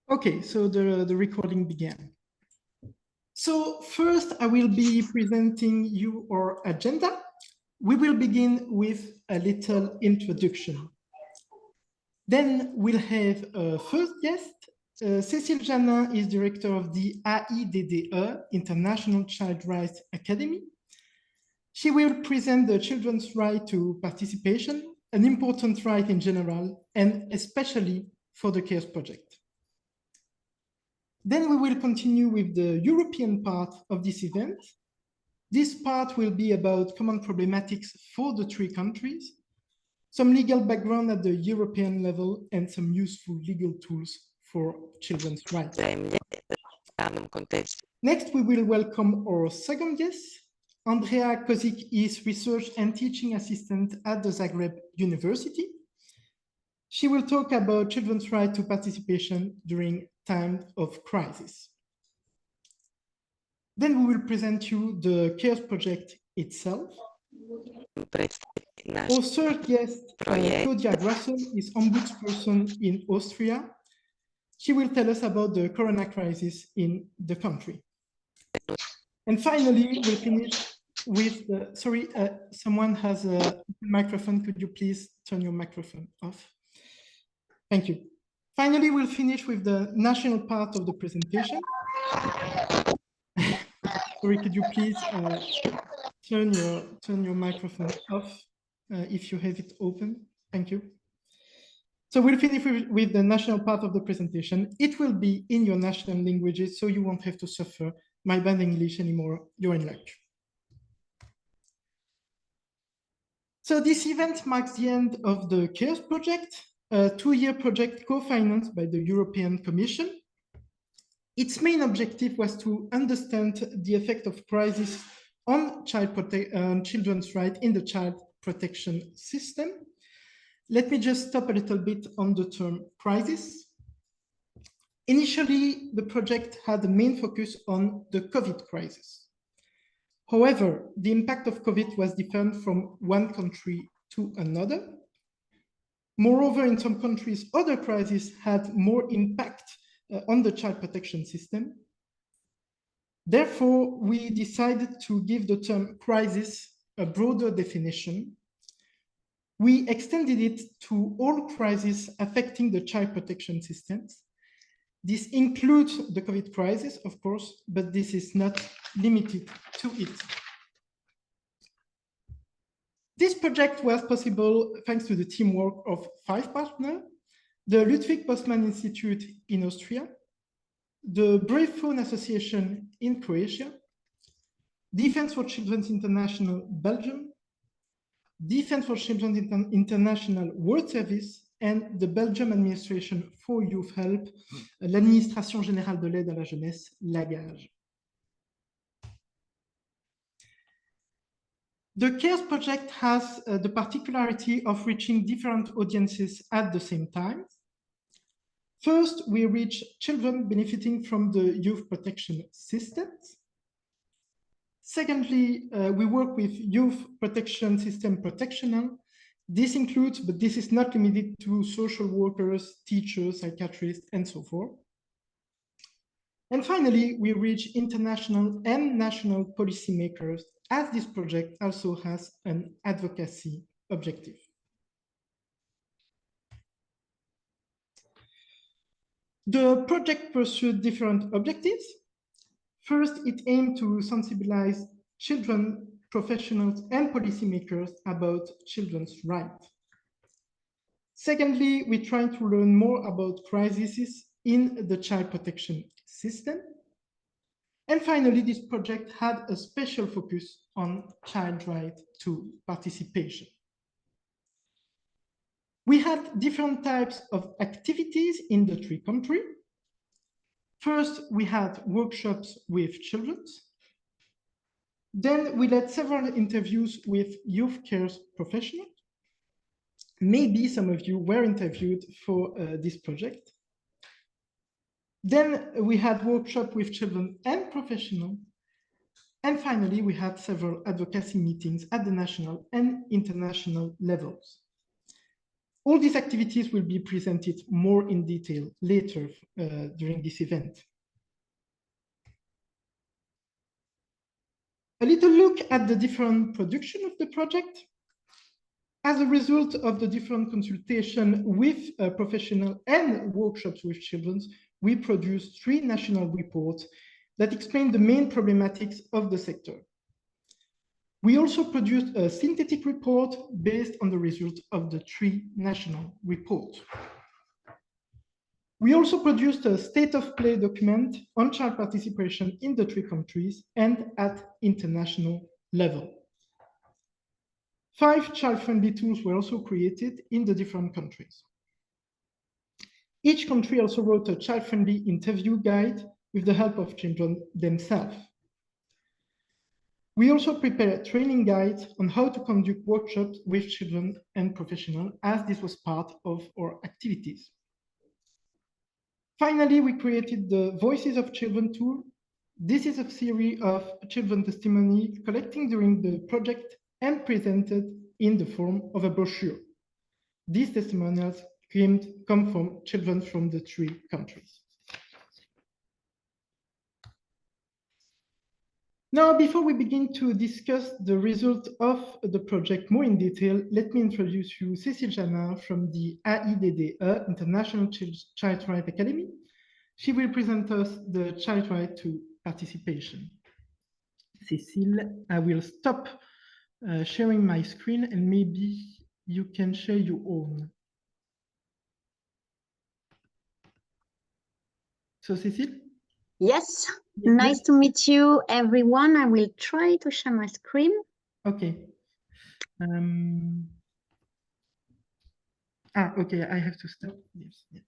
Okay, so the recording began. So first, I will be presenting you our agenda. We will begin with a little introduction. Then we'll have a first guest. Cécile Jeannin is director of the AIDDE, International Child Rights Academy. She will present the children's right to participation, an important right in general, and especially for the CARES project. Then we will continue with the European part of this event. This part will be about common problematics for the three countries, some legal background at the European level, and some useful legal tools for children's rights. Next, we will welcome our second guest. Andrea Ćosić is research and teaching assistant at the Zagreb University. She will talk about children's right to participation during times of crisis. Then we will present you the CARES project itself. Our third guest, Claudia Grasl, is ombudsperson in Austria. She will tell us about the corona crisis in the country. And finally, we'll finish with the, sorry, someone has a microphone. Could you please turn your microphone off? Thank you. Finally, we'll finish with the national part of the presentation. Sorry, could you please turn your microphone off if you have it open? Thank you. So we'll finish with the national part of the presentation. It will be in your national languages, so you won't have to suffer my bad English anymore. You're in luck. So this event marks the end of the CARES project, a two-year project co-financed by the European Commission. Its main objective was to understand the effect of crisis on children's rights in the child protection system. Let me just stop a little bit on the term crisis. Initially, the project had the main focus on the COVID crisis. However, the impact of COVID was different from one country to another. Moreover, in some countries, other crises had more impact on the child protection system. Therefore, we decided to give the term crisis a broader definition. We extended it to all crises affecting the child protection systems. This includes the COVID crisis, of course, but this is not limited to it. This project was possible thanks to the teamwork of 5 partners: the Ludwig Boltzmann Institute in Austria, the Brave Phone Association in Croatia, Defense for Children International Belgium, Defense for Children International World Service, and the Belgium Administration for Youth Help, l'Administration Générale de l'Aide à la Jeunesse, l'AGAJ. The CARES project has the particularity of reaching different audiences at the same time. First, we reach children benefiting from the youth protection systems. Secondly, we work with youth protection system professionals. This includes, but this is not limited to, social workers, teachers, psychiatrists, and so forth. And finally, we reach international and national policymakers, as this project also has an advocacy objective. The project pursued different objectives. First, it aimed to sensibilize children, professionals, and policymakers about children's rights. Secondly, we tried to learn more about crises in the child protection system. And finally, this project had a special focus on child right to participation. We had different types of activities in the 3 countries. First, we had workshops with children. Then we led several interviews with youth care professionals. Maybe some of you were interviewed for this project. Then we had workshops with children and professionals. And finally, we had several advocacy meetings at the national and international levels. All these activities will be presented more in detail later during this event. A little look at the different production of the project. As a result of the different consultation with professionals and workshops with children, we produced 3 national reports that explain the main problematics of the sector. We also produced a synthetic report based on the results of the 3 national reports. We also produced a state of play document on child participation in the 3 countries and at international level. 5 child-friendly tools were also created in the different countries. Each country also wrote a child-friendly interview guide with the help of children themselves. We also prepared training guides on how to conduct workshops with children and professionals, as this was part of our activities. Finally, we created the Voices of Children tool. This is a series of children testimony collecting during the project and presented in the form of a brochure. These testimonials come from children from the 3 countries. Now, before we begin to discuss the result of the project more in detail, let me introduce you Cécile Jeannin from the AIDDE, International Child Rights Academy. She will present us the child right to participation. Cécile, I will stop sharing my screen and maybe you can share your own. So, Cécile? Yes, nice to meet you, everyone. I will try to share my screen. Okay. Okay, I have to stop this. Yeah.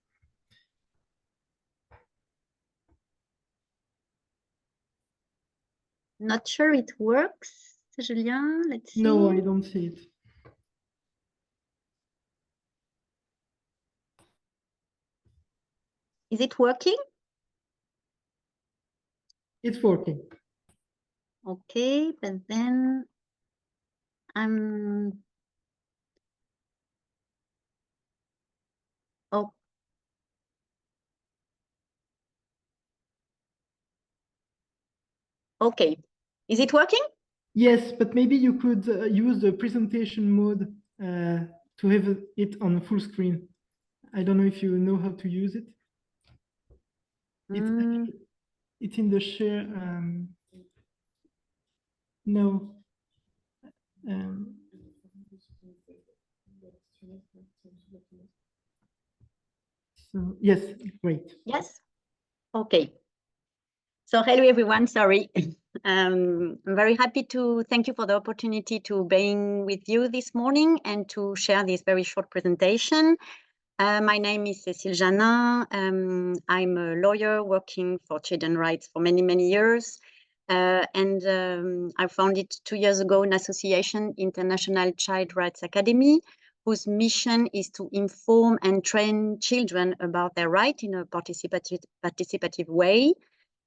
Not sure it works, Julien. Let's see. No, I don't see it. Is it working? It's working. Okay, but then I'm... Oh. Okay, is it working? Yes, but maybe you could use the presentation mode to have it on full screen. I don't know if you know how to use it. It's in the share. No. So yes, great. Yes. Okay. So hello everyone. Sorry. I'm very happy to thank you for the opportunity to being with you this morning and to share this very short presentation. My name is Cécile Jeannin. I'm a lawyer working for children's rights for many, many years. I founded 2 years ago an association, International Child Rights Academy, whose mission is to inform and train children about their right in a participative way,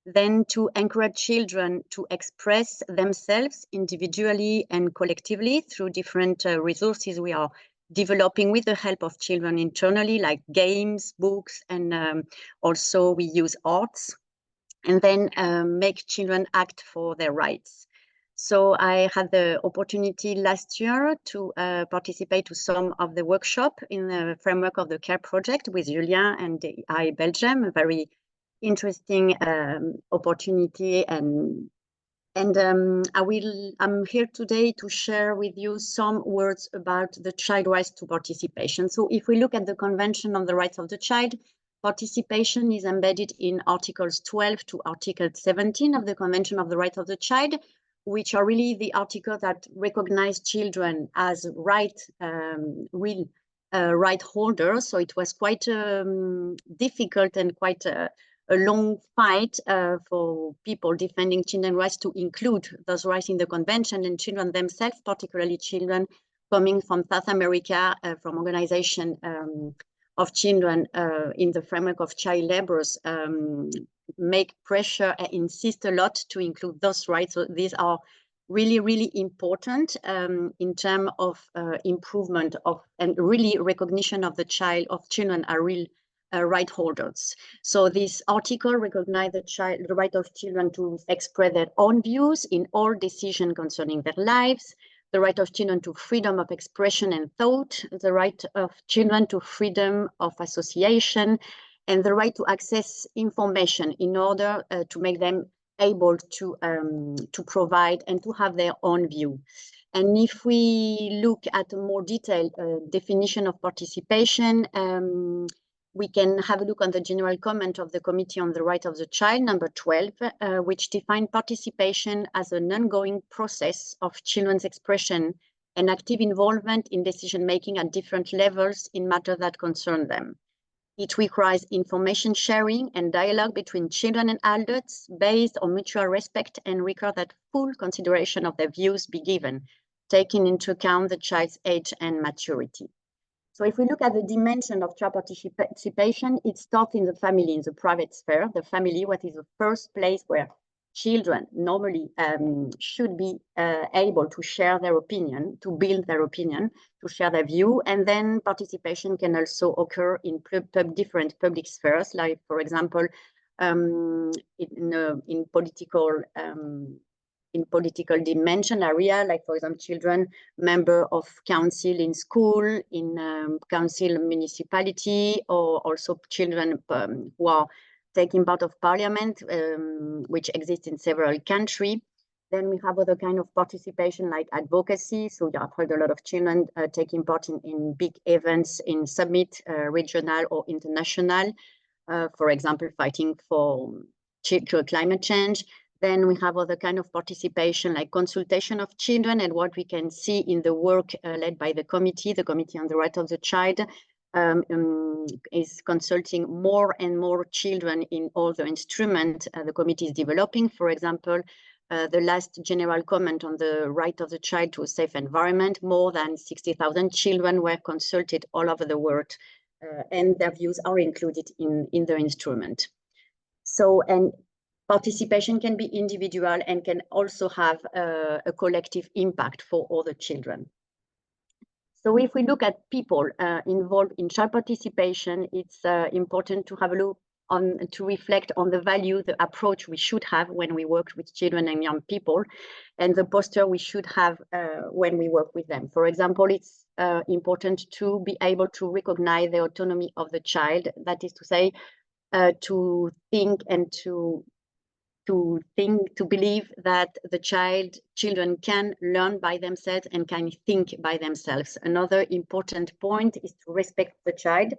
then to encourage children to express themselves individually and collectively through different resources we are developing with the help of children internally, like games, books, and also we use arts, and then make children act for their rights. So I had the opportunity last year to participate to some of the workshop in the framework of the CARE project with Julien and DEI Belgium, a very interesting opportunity, and I'm here today to share with you some words about the child rights to participation. So if we look at the Convention on the Rights of the Child, participation is embedded in Articles 12 to Article 17 of the Convention of the Rights of the Child, which are really the articles that recognize children as real right holders. So it was quite difficult and quite a long fight for people defending children's rights to include those rights in the convention, and children themselves, particularly children coming from South America, from organization of children in the framework of child laborers, make pressure and insist a lot to include those rights. So these are really important in terms of improvement of and really recognition of children are real right holders. So this article recognizes the right of children to express their own views in all decisions concerning their lives, the right of children to freedom of expression and thought, the right of children to freedom of association, and the right to access information in order to make them able to provide and to have their own view. And if we look at a more detailed definition of participation, we can have a look on the general comment of the Committee on the Right of the Child, number 12, which defines participation as an ongoing process of children's expression and active involvement in decision-making at different levels in matters that concern them. It requires information sharing and dialogue between children and adults based on mutual respect and requires that full consideration of their views be given, taking into account the child's age and maturity. So if we look at the dimension of child participation, it starts in the family, in the private sphere. The family, what is the first place where children normally should be able to share their opinion, to build their opinion, to share their view. And then participation can also occur in different public spheres, like, for example, in political dimension area, like, for example, children, member of council in school, in council municipality, or also children who are taking part of parliament, which exists in several countries. Then we have other kind of participation like advocacy. So I've heard a lot of children taking part in big events in summit, regional or international, for example, fighting for climate change. Then we have other kind of participation like consultation of children, and what we can see in the work led by the Committee on the Right of the Child, is consulting more and more children in all the instruments the Committee is developing. For example, the last general comment on the right of the child to a safe environment, more than 60,000 children were consulted all over the world, and their views are included in the instrument. So, and participation can be individual and can also have a collective impact for other children. So if we look at people involved in child participation, it's important to have a look to reflect on the value, the approach we should have when we work with children and young people, and the posture we should have when we work with them. For example, it's important to be able to recognize the autonomy of the child, that is to say, to think and to believe that the children can learn by themselves and can think by themselves. Another important point is to respect the child.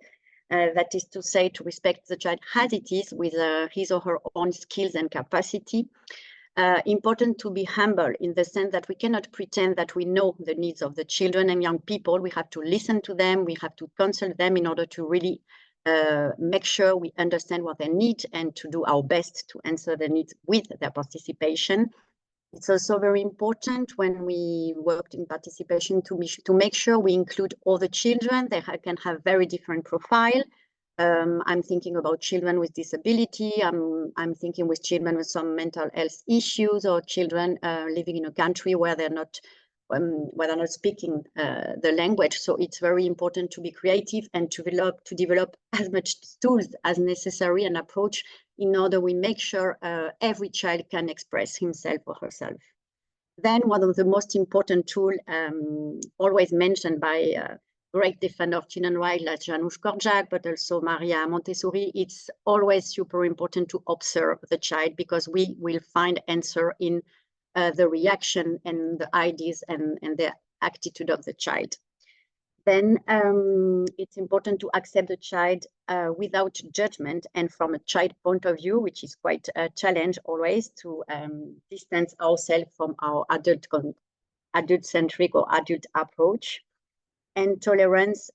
That is to say, to respect the child as it is with his or her own skills and capacity. Important to be humble in the sense that we cannot pretend that we know the needs of the children and young people. We have to listen to them. We have to consult them in order to really make sure we understand what they need and to do our best to answer their needs with their participation. It's also very important when we worked in participation to make sure we include all the children. They can have very different profile. I'm thinking about children with disability. I'm thinking with children with some mental health issues, or children living in a country where they're not speaking the language. So it's very important to be creative and to develop as much tools as necessary and approach in order we make sure every child can express himself or herself. Then one of the most important tools always mentioned by great defender of children's rights like Jelena Tomić, but also Maria Montessori, it's always super important to observe the child, because we will find answer in the reaction and the ideas and the attitude of the child. Then it's important to accept the child without judgment and from a child point of view, which is quite a challenge always to distance ourselves from our adult-centric or adult approach. And tolerance,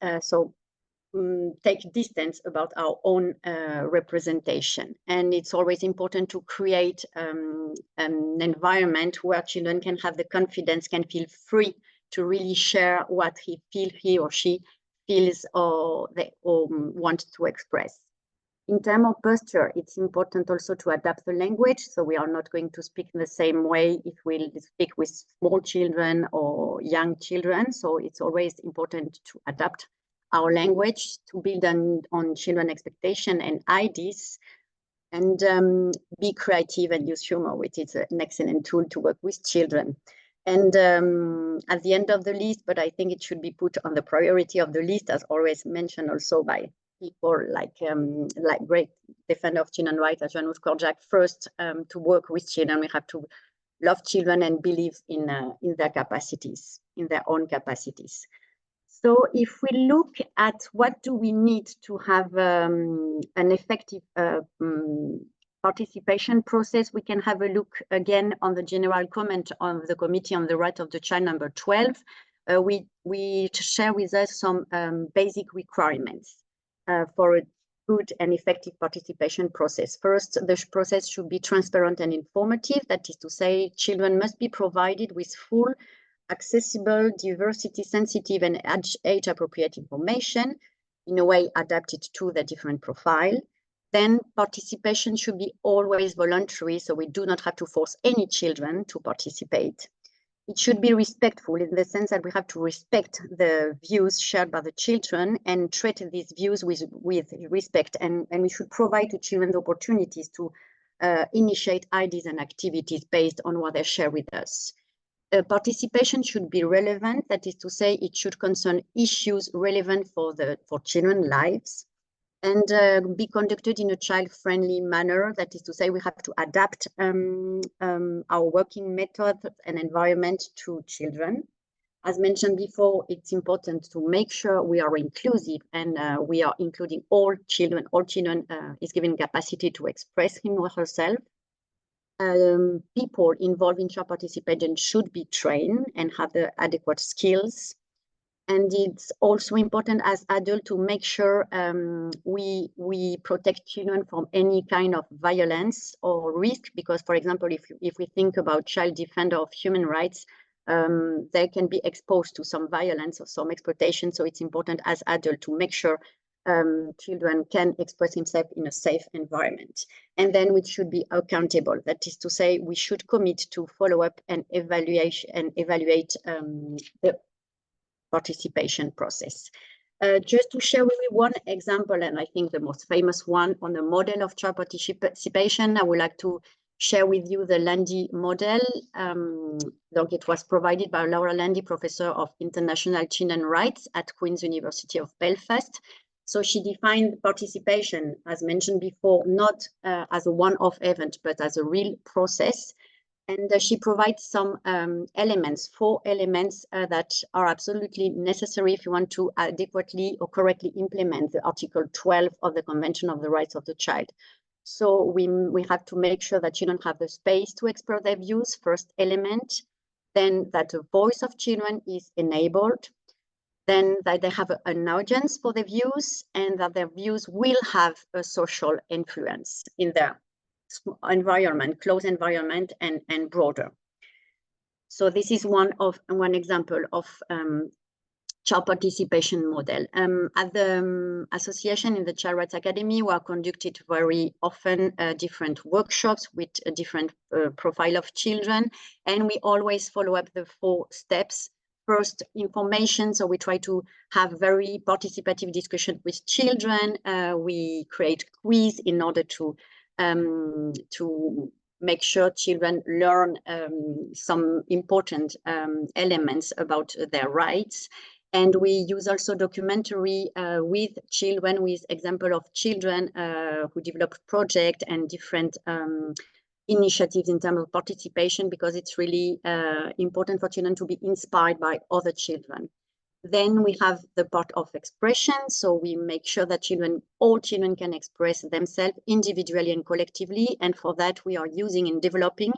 take distance about our own representation. And it's always important to create an environment where children can have the confidence, can feel free to really share what he or she feels or wants to express. In terms of posture, it's important also to adapt the language. So we are not going to speak in the same way if we speak with small children or young children. So it's always important to adapt our language to build on children expectation and ideas, and be creative and use humor, which is an excellent tool to work with children. And at the end of the list, but I think it should be put on the priority of the list, as always mentioned also by people like great defender of children's rights, as Helmut Sax. First, to work with children, we have to love children and believe in their capacities, in their own capacities. So if we look at what do we need to have an effective participation process, we can have a look again on the general comment of the Committee on the Rights of the Child number 12. We share with us some basic requirements for a good and effective participation process. First, the process should be transparent and informative. That is to say, children must be provided with full, accessible, diversity sensitive and age appropriate information in a way adapted to the different profile. Then participation should be always voluntary, so we do not have to force any children to participate. It should be respectful in the sense that we have to respect the views shared by the children and treat these views with respect, and we should provide to children the opportunities to initiate ideas and activities based on what they share with us. Participation should be relevant, that is to say, it should concern issues relevant for children's lives, and be conducted in a child-friendly manner. That is to say, we have to adapt our working method and environment to children. As mentioned before, it's important to make sure we are inclusive and we are including all children. All children is given capacity to express him or herself. People involved in child participation should be trained and have the adequate skills. And it's also important as adults to make sure we protect children from any kind of violence or risk, because, for example, if we think about child defender of human rights, they can be exposed to some violence or some exploitation. So it's important as adults to make sure children can express themselves in a safe environment. And then we should be accountable. That is to say, we should commit to follow up and evaluate the participation process. Just to share with you one example, and I think the most famous one on the model of child participation, I would like to share with you the Landy model. It was provided by Laura Landy, Professor of International Children's Rights at Queen's University of Belfast. So she defined participation, as mentioned before, not as a one-off event, but as a real process. And she provides some elements, 4 elements that are absolutely necessary if you want to adequately or correctly implement the Article 12 of the Convention of the Rights of the Child. So we have to make sure that children have the space to express their views, first element, then that the voice of children is enabled, then that they have an audience for their views, and that their views will have a social influence in their environment, close environment, and broader. So this is one example of child participation model. At the association in the Child Rights Academy, we are conducted very often different workshops with a different profile of children, and we always follow up the 4 steps. First, information. So we try to have very participative discussion with children. We create quiz in order to make sure children learn some important elements about their rights. And we use also documentary with children, with example of children who develop projects and different initiatives in terms of participation, because it's really important for children to be inspired by other children. Then we have the part of expression. So we make sure that all children can express themselves individually and collectively. And for that, we are using and developing,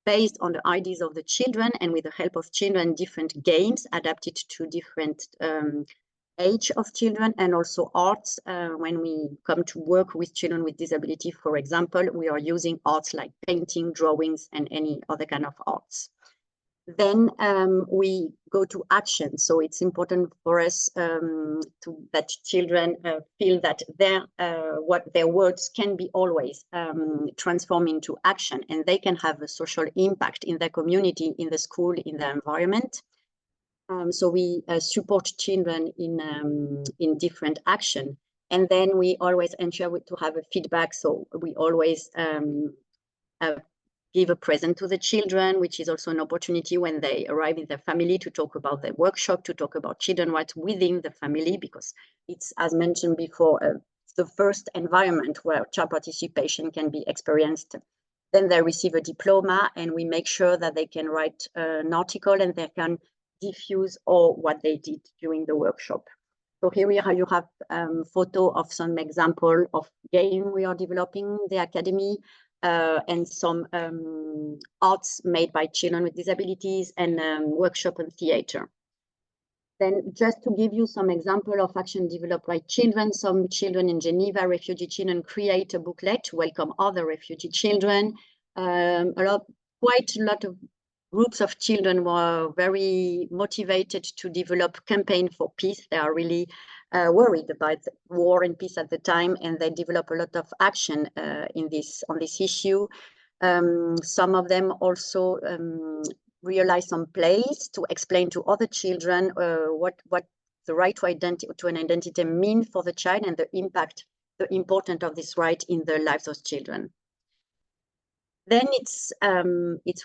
based on the ideas of the children and with the help of children, different games adapted to different age of children, and also arts. When we come to work with children with disability, for example, we are using arts like painting, drawings, and any other kind of arts. Then we go to action. So it's important for us that children feel that their words can be always transformed into action, and they can have a social impact in their community, in the school, in the environment. So we support children in different action. And then we always ensure to have a feedback. So we always give a present to the children, which is also an opportunity when they arrive in their family to talk about the workshop, to talk about children's rights within the family, because it's, as mentioned before, the first environment where child participation can be experienced. Then they receive a diploma, and we make sure that they can write an article and they can diffuse all what they did during the workshop. So here you have photo of some example of game we are developing the academy, and some arts made by children with disabilities, and workshop and theater. Then just to give you some example of action developed by children, some children in Geneva, refugee children, create a booklet to welcome other refugee children. Quite a lot of groups of children were very motivated to develop campaign for peace. They are really worried about war and peace at the time, and they develop a lot of action on this issue. Some of them also realize some plays to explain to other children what the right to an identity mean for the child, and the importance of this right in the lives of children. Then it's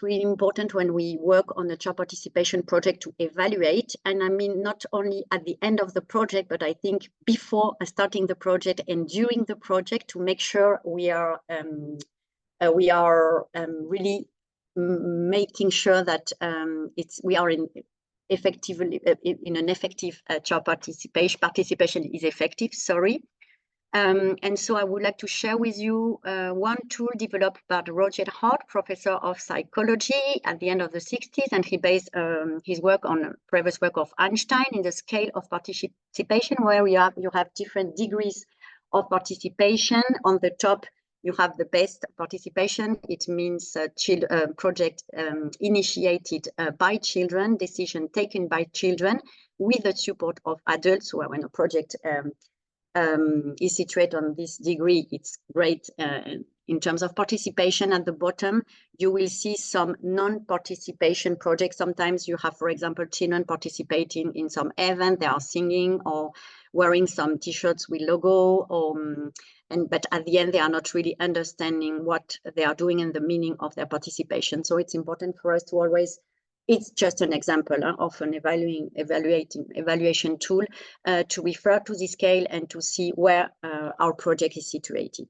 really important when we work on a child participation project to evaluate, and I mean not only at the end of the project, but I think before starting the project and during the project, to make sure we are really making sure that we are in an effective child participation is effective. Sorry. And so I would like to share with you one tool developed by Roger Hart, professor of psychology at the end of the 60s, and he based his work on a previous work of Einstein in the scale of participation, where you have different degrees of participation. On the top, you have the best participation. It means project initiated by children, decision taken by children with the support of adults. So when a project is situated on this degree, it's great in terms of participation. At the bottom, you will see some non-participation projects. Sometimes you have, for example, children participating in some event, they are singing or wearing some t-shirts with logo, but at the end, they are not really understanding what they are doing and the meaning of their participation. So it's important for us to always, it's just an example of an evaluation tool to refer to the scale and to see where our project is situated.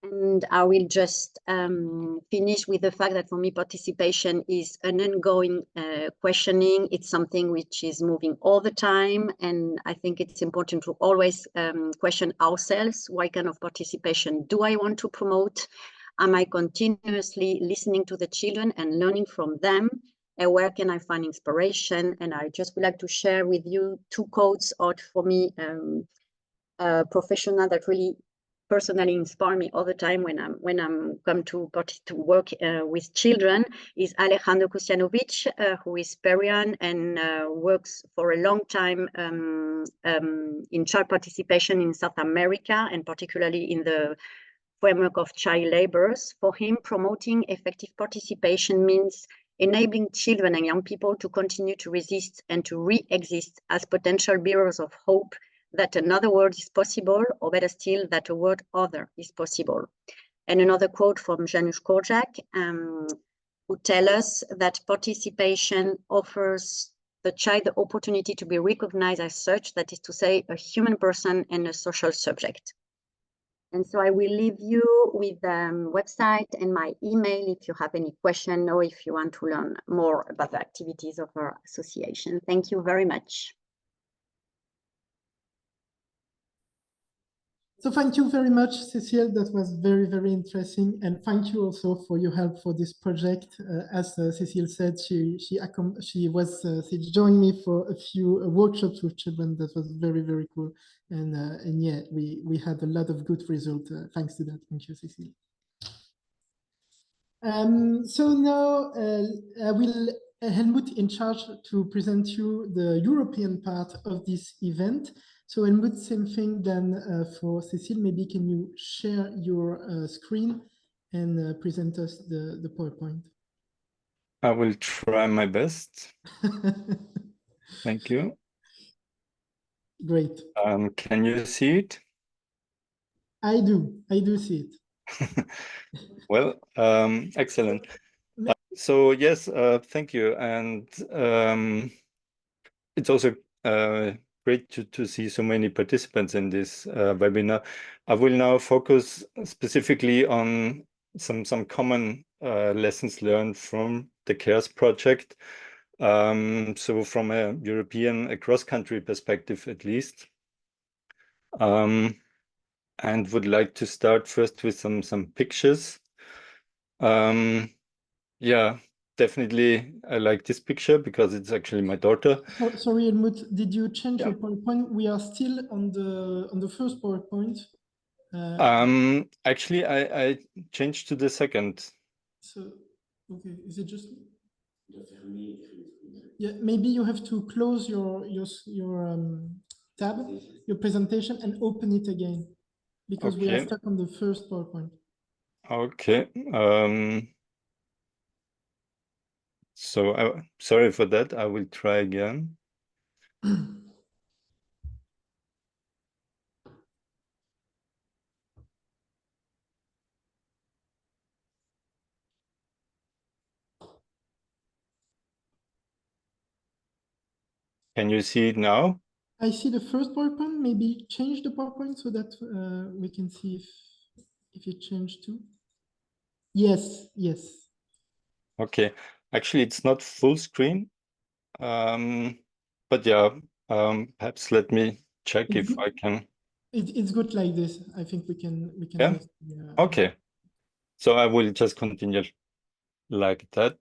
And I will just finish with the fact that for me, participation is an ongoing questioning. It's something which is moving all the time. And I think it's important to always question ourselves. What kind of participation do I want to promote? Am I continuously listening to the children and learning from them? And where can I find inspiration? And I just would like to share with you two quotes out for me, professional that really personally inspire me all the time when I'm come to work with children, is Alejandro Kusianovic, who is Peruvian and works for a long time in child participation in South America, and particularly in the framework of child laborers. For him, promoting effective participation means enabling children and young people to continue to resist and to re-exist as potential bearers of hope that another world is possible, or better still, that a world other is possible. And another quote from Janusz Korczak, who tells us that participation offers the child the opportunity to be recognized as such, that is to say, a human person and a social subject. And so I will leave you with the website and my email if you have any question or if you want to learn more about the activities of our association. Thank you very much. So thank you very much, Cécile. That was very, very interesting. And thank you also for your help for this project. As Cécile said, she joined me for a few workshops with children. That was very, very cool. And yeah, we had a lot of good results thanks to that. Thank you, Cécile. So now I will Helmut in charge to present you the European part of this event. So Helmut, same thing than for Cécile, maybe can you share your screen and present us the PowerPoint? I will try my best. Thank you. Great. Can you see it? I do see it. Well, excellent. So yes, thank you. And it's also great to see so many participants in this webinar. I will now focus specifically on some common lessons learned from the CARES project. So from a European, cross-country perspective, at least. And would like to start first with some pictures. Yeah, definitely I like this picture because it's actually my daughter. Oh, sorry, Helmut, did you change your PowerPoint? We are still on the first PowerPoint. Actually, I changed to the second. So, okay, is it just? Yeah, maybe you have to close your tab, your presentation, and open it again because we are stuck on the first PowerPoint. Okay. So sorry for that. I will try again. Can you see it now? I see the first PowerPoint. Maybe change the PowerPoint so that we can see if it changed too. Yes, yes. Okay. Actually, it's not full screen. But yeah, perhaps let me check if I can. It's good like this. I think we can. Yeah. Okay. So I will just continue like that.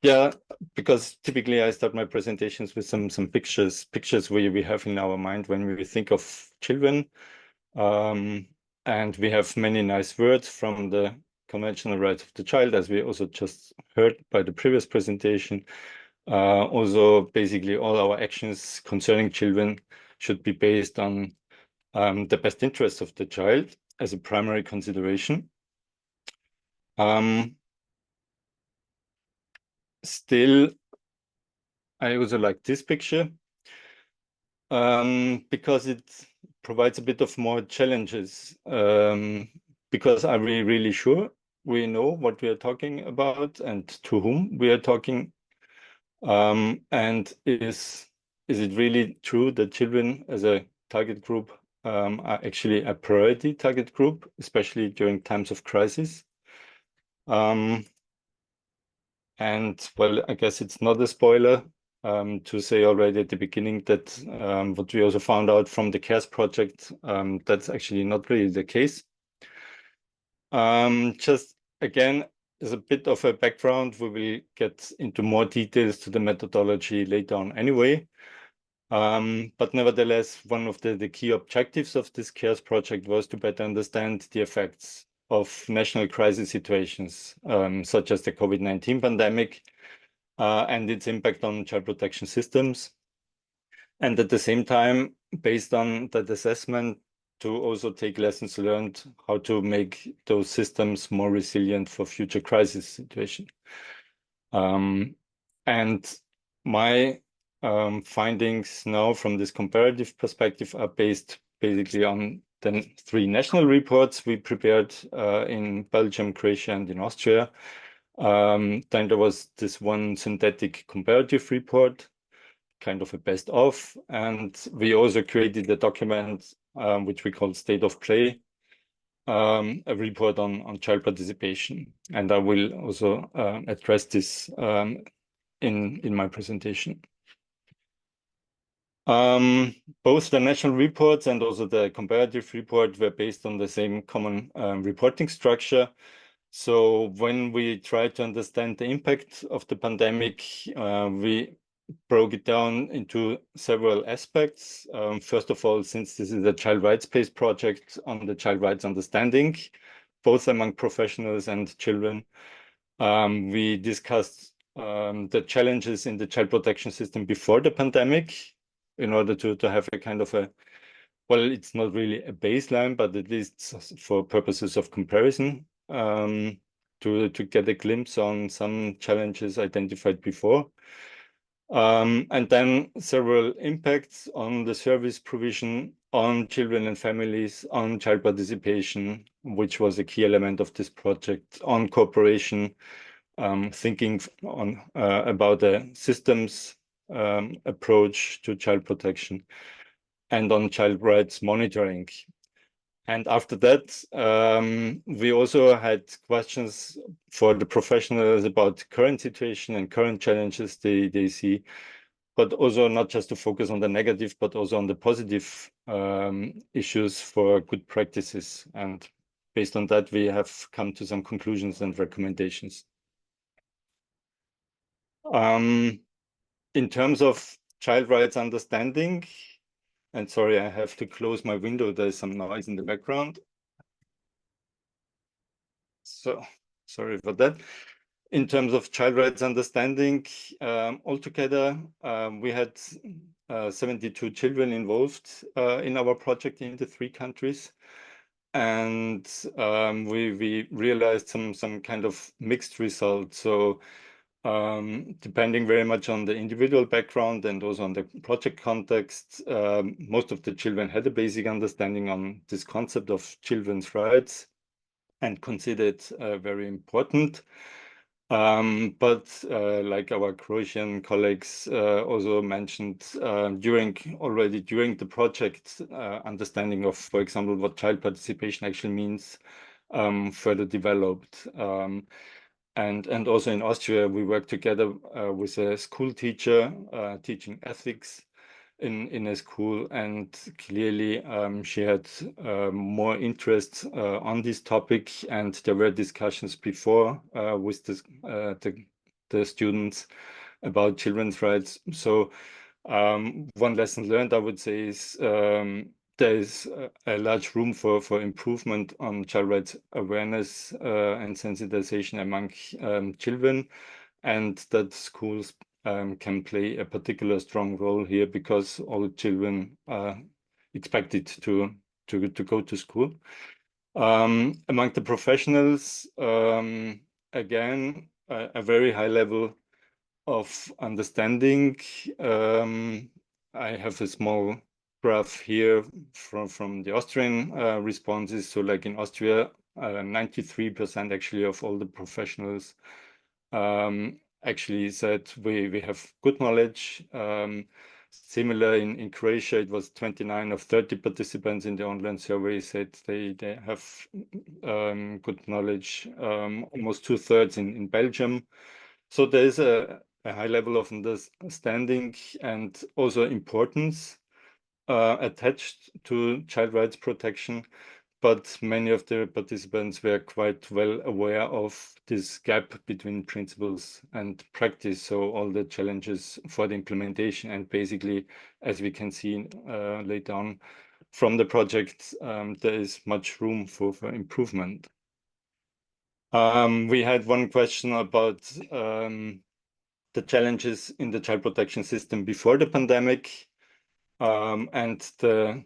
Yeah, because typically I start my presentations with some pictures we have in our mind when we think of children. And we have many nice words from the Convention on the Rights of the Child, as we also just heard by the previous presentation. Also, basically all our actions concerning children should be based on the best interests of the child as a primary consideration. Still, I also like this picture because it provides a bit of more challenges, because are we really sure we know what we are talking about and to whom we are talking? And is it really true that children as a target group are actually a priority target group, especially during times of crisis? And well, I guess it's not a spoiler to say already at the beginning that what we also found out from the CARES project, that's actually not really the case. Just again, as a bit of a background, we will get into more details to the methodology later on anyway. But nevertheless, one of the key objectives of this CARES project was to better understand the effects of national crisis situations, such as the COVID-19 pandemic and its impact on child protection systems. And at the same time, based on that assessment, to also take lessons learned how to make those systems more resilient for future crisis situations. And my findings now from this comparative perspective are based basically on the 3 national reports we prepared in Belgium, Croatia, and in Austria. Then there was this one synthetic comparative report, kind of a best of, and we also created a document which we call State of Play, a report on child participation. And I will also address this in my presentation. Both the national reports and also the comparative report were based on the same common reporting structure. So when we try to understand the impact of the pandemic, we broke it down into several aspects. First of all, since this is a child rights-based project on the child rights understanding, both among professionals and children, We discussed the challenges in the child protection system before the pandemic in order to have a kind of a, well, it's not really a baseline, but at least for purposes of comparison, to get a glimpse on some challenges identified before. And then several impacts on the service provision, on children and families, on child participation, which was a key element of this project, on cooperation, thinking on about a systems approach to child protection, and on child rights monitoring. And after that, we also had questions for the professionals about current situation and current challenges they see, but also not just to focus on the negative, but also on the positive issues for good practices. And based on that, we have come to some conclusions and recommendations. In terms of child rights understanding, and sorry, I have to close my window. There's some noise in the background. So sorry for that. In terms of child rights understanding, altogether, we had 72 children involved in our project in the 3 countries. And we realized some kind of mixed results. So depending very much on the individual background and also on the project context, most of the children had a basic understanding on this concept of children's rights and considered very important. But like our Croatian colleagues also mentioned, already during the project, understanding of, for example, what child participation actually means, further developed. And also in Austria, we worked together with a school teacher teaching ethics in a school, and clearly she had more interest on this topic, and there were discussions before with the students about children's rights. So one lesson learned, I would say, is there is a large room for improvement on child rights awareness and sensitization among children, and that schools can play a particular strong role here because all children are expected to go to school. Among the professionals, again, a very high level of understanding. I have a small graph here from the Austrian responses. So like in Austria, 93% actually of all the professionals actually said we have good knowledge. Similar in Croatia, it was 29 of 30 participants in the online survey said they have good knowledge, almost 2/3 in Belgium. So there is a high level of understanding and also importance attached to child rights protection, but many of the participants were quite well aware of this gap between principles and practice, so all the challenges for the implementation. And basically, as we can see later on from the project, there is much room for improvement. We had one question about the challenges in the child protection system before the pandemic, and the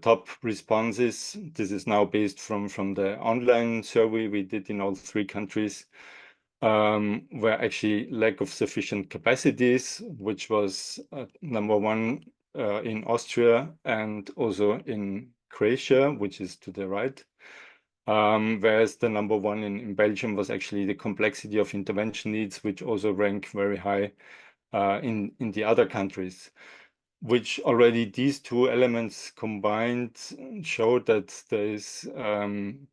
top responses. This is now based from the online survey we did in all 3 countries, were actually lack of sufficient capacities, which was number 1 in Austria and also in Croatia, which is to the right. Whereas the number 1 in Belgium was actually the complexity of intervention needs, which also rank very high in the other countries, which already these 2 elements combined show that there is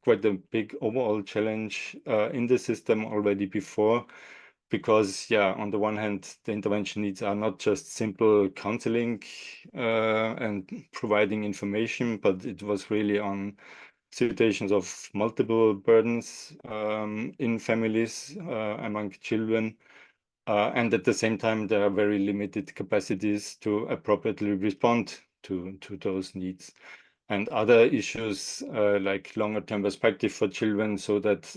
quite a big overall challenge in the system already before, because on the one hand, the intervention needs are not just simple counseling and providing information, but it was really on situations of multiple burdens in families among children. And at the same time, there are very limited capacities to appropriately respond to those needs. and other issues like longer term perspective for children, so that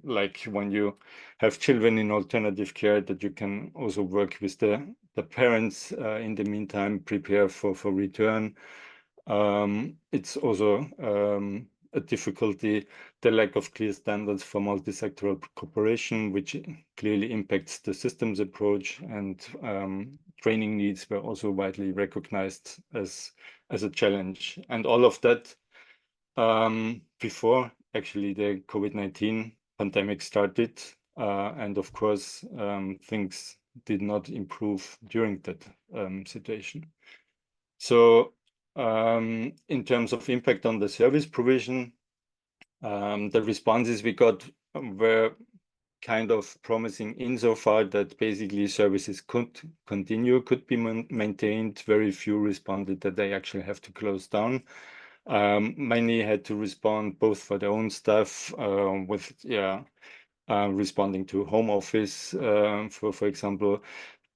like when you have children in alternative care, that you can also work with the parents in the meantime, prepare for return. It's also a difficulty, the lack of clear standards for multi-sectoral cooperation, which clearly impacts the systems approach, and training needs were also widely recognized as a challenge. And all of that before actually the COVID-19 pandemic started. And of course, things did not improve during that situation. So in terms of impact on the service provision, the responses we got were kind of promising insofar that basically services could continue, could be maintained. Very few responded that they actually have to close down. Many had to respond both for their own staff with responding to home office, for example.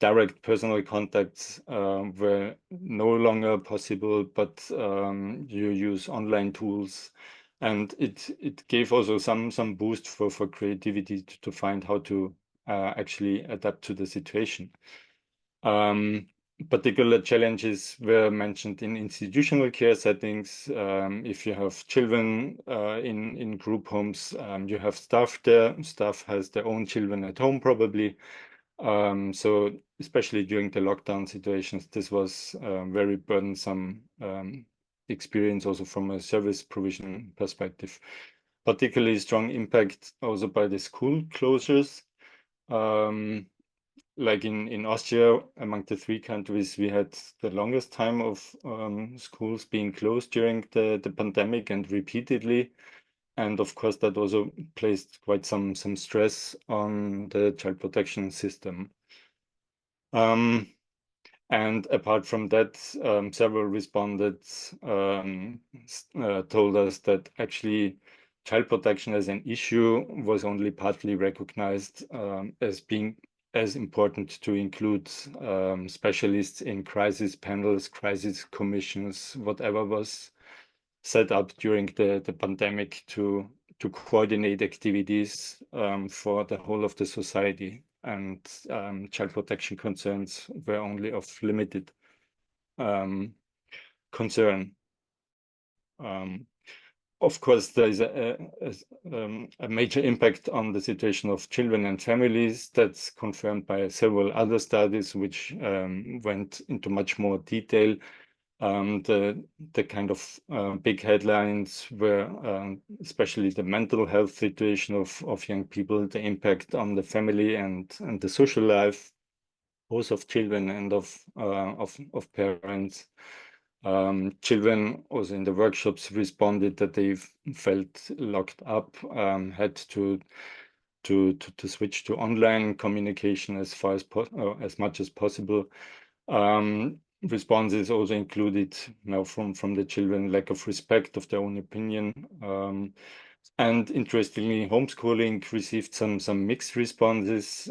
Direct personal contacts were no longer possible, but you use online tools, and it gave also some boost for creativity to find how to actually adapt to the situation. Particular challenges were mentioned in institutional care settings. If you have children in group homes, you have staff there. Staff has their own children at home probably. So especially during the lockdown situations, this was a very burdensome experience also from a service provision perspective. Particularly strong impact also by the school closures. Like in Austria, among the 3 countries, we had the longest time of schools being closed during the pandemic, and repeatedly. And of course, that also placed quite some stress on the child protection system. And apart from that, several respondents told us that actually child protection as an issue was only partly recognized as being as important to include specialists in crisis panels, crisis commissions, whatever was set up during the pandemic to coordinate activities for the whole of the society. And child protection concerns were only of limited concern. Of course, there is a major impact on the situation of children and families. That's confirmed by several other studies, which went into much more detail. The kind of big headlines were especially the mental health situation of young people, the impact on the family and the social life, both of children and of parents. Children also in the workshops responded that they felt locked up, had to switch to online communication as far as much as possible. Responses also included now from the children lack of respect of their own opinion. And interestingly, homeschooling received some mixed responses.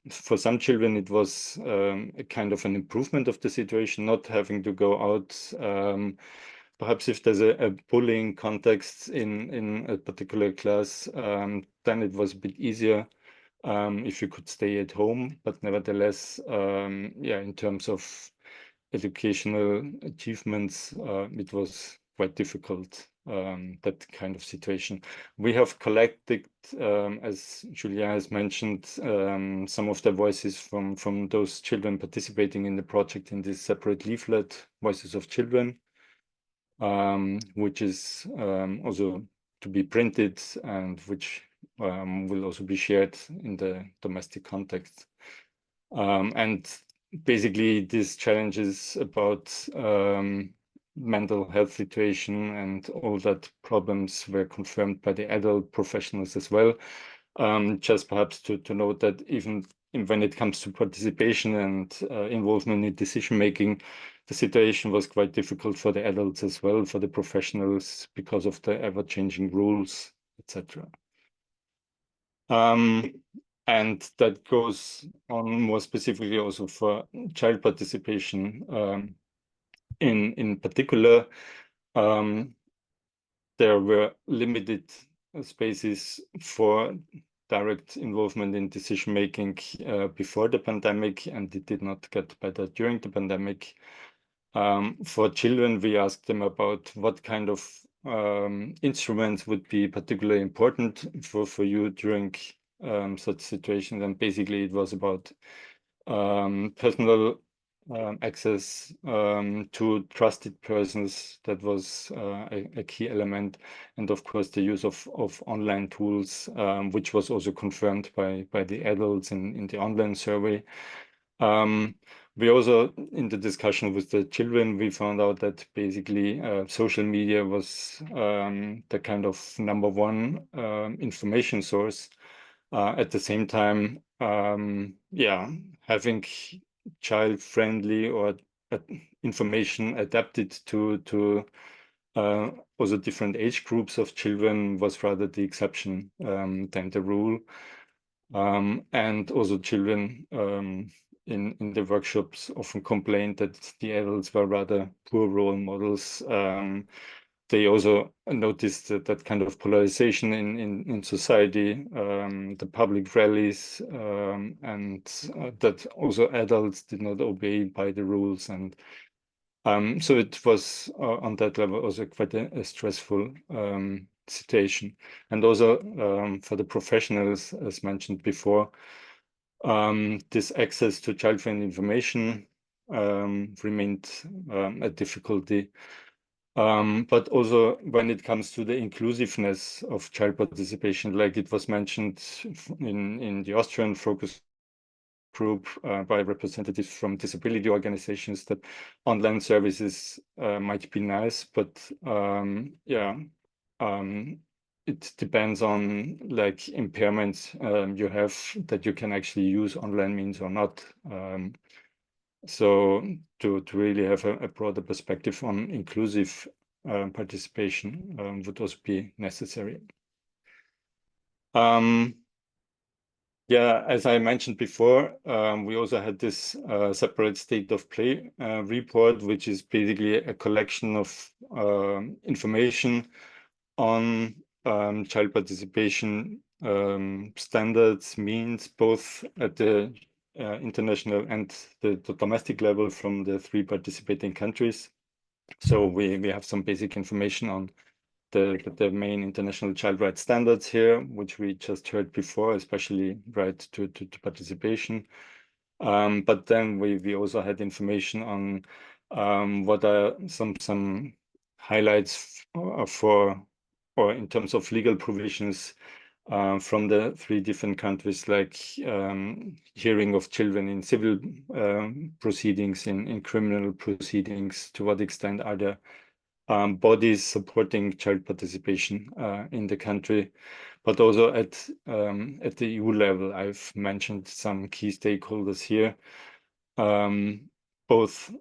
For some children, it was a kind of an improvement of the situation, not having to go out. Perhaps if there's a bullying context in a particular class, then it was a bit easier if you could stay at home. But nevertheless, in terms of educational achievements, it was quite difficult, that kind of situation. We have collected, as Julien has mentioned, some of the voices from those children participating in the project in this separate leaflet, Voices of Children, which is also to be printed and which will also be shared in the domestic context. And basically, these challenges about mental health situation and all that problems were confirmed by the adult professionals as well. Just perhaps to note that even when it comes to participation and involvement in decision making, the situation was quite difficult for the adults as well, for the professionals, because of the ever-changing rules, etc. And that goes on more specifically also for child participation. In particular, there were limited spaces for direct involvement in decision making before the pandemic, and it did not get better during the pandemic. For children, we asked them about what kind of instruments would be particularly important for you during such situations. And basically it was about personal access to trusted persons. That was a key element. And of course, the use of online tools, which was also confirmed by the adults in the online survey. We also, in the discussion with the children, we found out that basically social media was the kind of #1 information source. At the same time, yeah, having child-friendly or information adapted to also different age groups of children was rather the exception than the rule. And also children in the workshops often complained that the adults were rather poor role models. They also noticed that kind of polarization in society, the public rallies, and that also adults did not obey by the rules. And so it was on that level also quite a stressful situation. And also for the professionals, as mentioned before, this access to child-friendly information remained a difficulty. But also when it comes to the inclusiveness of child participation, like it was mentioned in the Austrian focus group by representatives from disability organizations, that online services might be nice, but yeah, it depends on like impairments you have that you can actually use online means or not. So to really have a broader perspective on inclusive participation would also be necessary. Yeah, as I mentioned before, we also had this separate state of play report, which is basically a collection of information on child participation standards, means, both at the international and the domestic level from the 3 participating countries. So we have some basic information on the main international child rights standards here, which we just heard before, especially right to participation. But then we also had information on what are some highlights for, or in terms of legal provisions from the 3 different countries, like hearing of children in civil proceedings, in criminal proceedings. To what extent are there bodies supporting child participation in the country, but also at the EU level. I've mentioned some key stakeholders here, both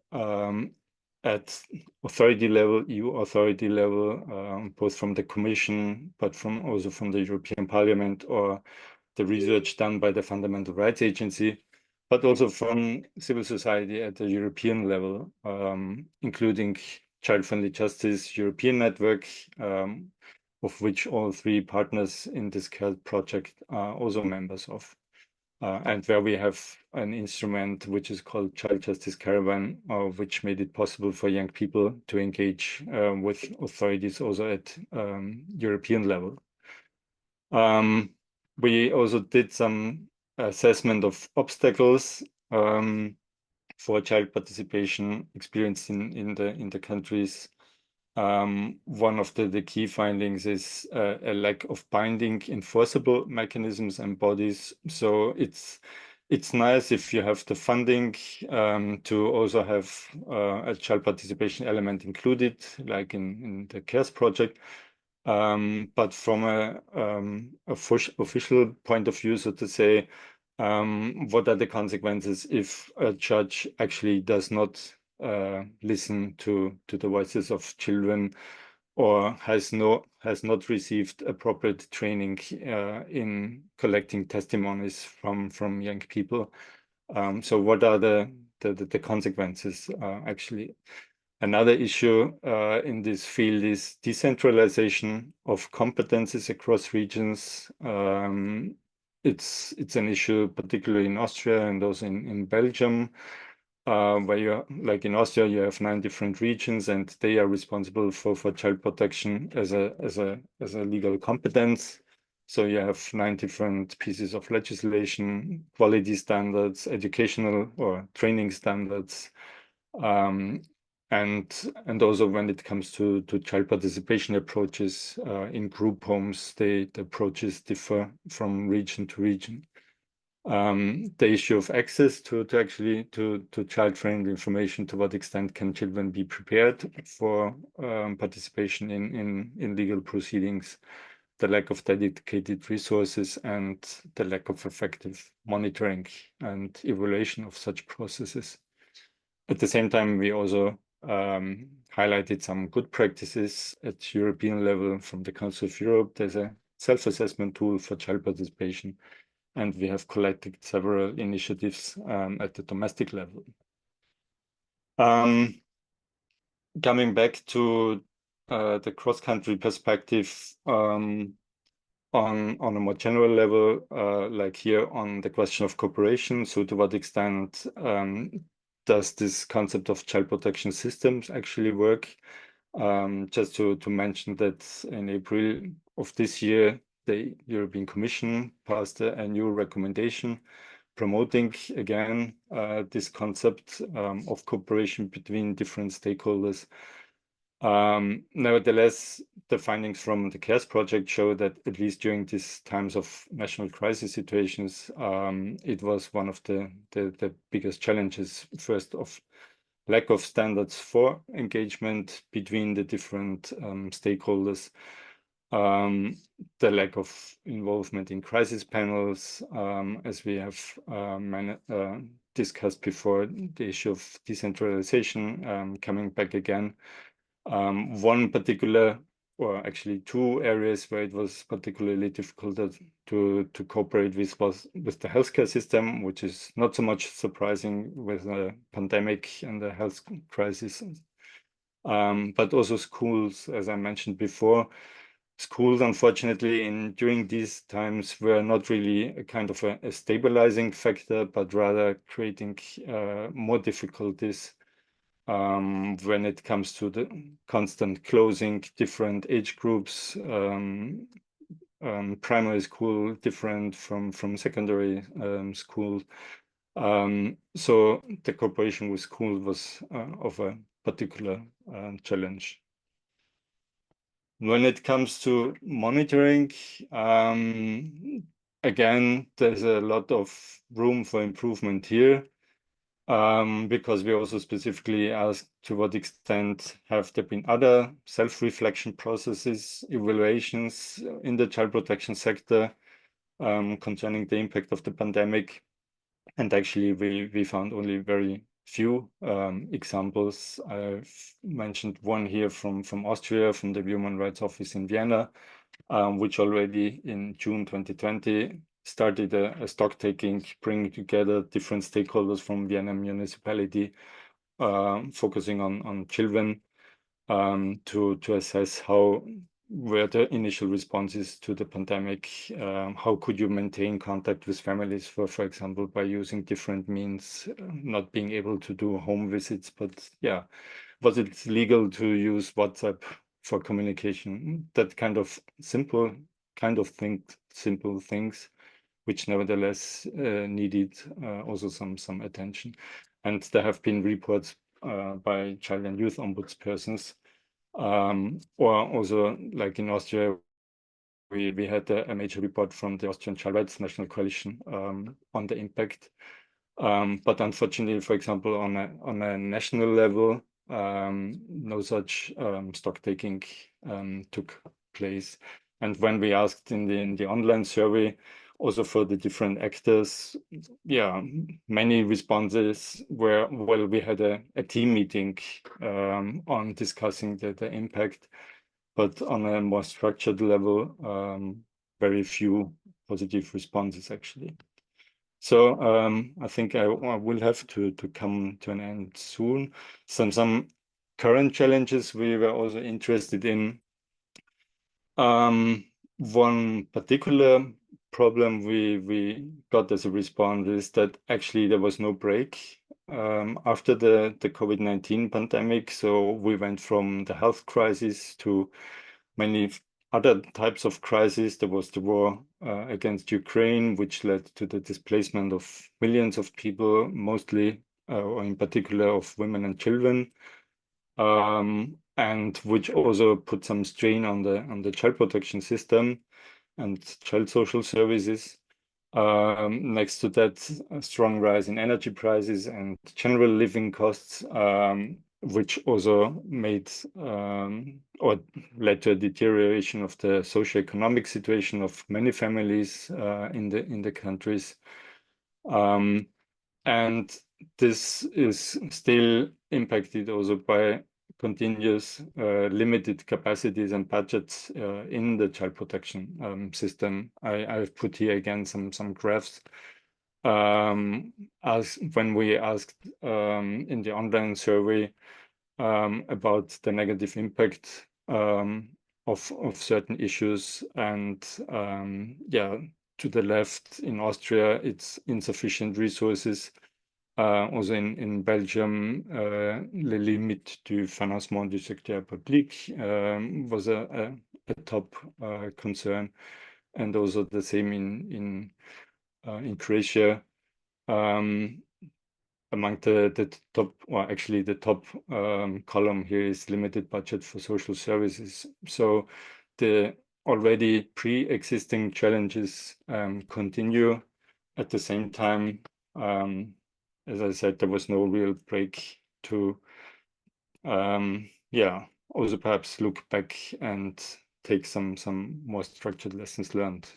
at authority level, EU authority level, both from the Commission, but also from the European Parliament, or the research done by the Fundamental Rights Agency, but also from civil society at the European level, including Child-Friendly Justice European Network, of which all 3 partners in this CARES project are also members of. And where we have an instrument which is called Child Justice Caravan, which made it possible for young people to engage with authorities also at European level. We also did some assessment of obstacles for child participation experienced in the countries. One of the key findings is a lack of binding enforceable mechanisms and bodies. So it's nice if you have the funding to also have a child participation element included, like in the CARES project. But from a official point of view, so to say, what are the consequences if a judge actually does not listen to the voices of children, or has not received appropriate training in collecting testimonies from young people? So what are the consequences actually? Another issue in this field is decentralization of competences across regions. It's an issue particularly in Austria and also in Belgium, where you, like in Austria, you have 9 different regions and they are responsible for child protection as a legal competence. So you have 9 different pieces of legislation, quality standards, educational or training standards, and also when it comes to child participation approaches in group homes, the approaches differ from region to region. The issue of access to child-friendly information, to what extent can children be prepared for participation in legal proceedings, the lack of dedicated resources, and the lack of effective monitoring and evaluation of such processes. At the same time, we also highlighted some good practices at European level from the Council of Europe. There's a self-assessment tool for child participation, and we have collected several initiatives at the domestic level. Coming back to the cross-country perspective on a more general level, like here on the question of cooperation, so to what extent does this concept of child protection systems actually work? Just to mention that in April of this year, the European Commission passed a new recommendation promoting again this concept of cooperation between different stakeholders. Nevertheless, the findings from the CARES project show that at least during these times of national crisis situations, it was one of the biggest challenges. First, of lack of standards for engagement between the different stakeholders, the lack of involvement in crisis panels, as we have discussed before, the issue of decentralization coming back again. One particular, or actually 2 areas where it was particularly difficult to cooperate with was with the healthcare system, which is not so much surprising with a pandemic and the health crisis, but also schools, as I mentioned before. Schools, unfortunately, during these times were not really a kind of a stabilizing factor, but rather creating more difficulties when it comes to the constant closing, different age groups, primary school different from secondary school. So the cooperation with school was of a particular challenge. When it comes to monitoring, again, there's a lot of room for improvement here, because we also specifically asked to what extent have there been other self-reflection processes, evaluations in the child protection sector concerning the impact of the pandemic. And actually, we found only very few examples. I've mentioned one here from Austria, from the Human Rights Office in Vienna, which already in June 2020 started a stock taking, bringing together different stakeholders from Vienna municipality, focusing on children, to assess how were the initial responses to the pandemic. How could you maintain contact with families, for example, by using different means, not being able to do home visits, but yeah, was it legal to use WhatsApp for communication? That kind of simple things, which nevertheless needed also some attention. And there have been reports by child and youth ombudspersons, or also like in Austria, we had a major report from the Austrian Child Rights National Coalition on the impact. But unfortunately, for example, on a national level, no such stock taking took place. And when we asked in the online survey, also for the different actors, yeah, many responses were, well, we had a team meeting on discussing the impact, but on a more structured level, very few positive responses actually. So I think I will have to come to an end soon. Some current challenges we were also interested in. One particular problem we got as a response is that actually there was no break after the COVID-19 pandemic. So we went from the health crisis to many other types of crises. There was the war against Ukraine, which led to the displacement of millions of people, mostly or in particular of women and children. And which also put some strain on the child protection system and child social services. Next to that, a strong rise in energy prices and general living costs, which also made or led to a deterioration of the socioeconomic situation of many families in the countries. And this is still impacted also by continuous limited capacities and budgets in the child protection system. I've put here again some graphs. As when we asked in the online survey about the negative impact of certain issues, and yeah, to the left in Austria, it's insufficient resources. Also in Belgium, les limites du financement du secteur public was a top concern, and also the same in Croatia. Among the top, or actually the top column here is limited budget for social services. So the already pre-existing challenges continue. At the same time, as I said, there was no real break to, yeah, also perhaps look back and take some more structured lessons learned.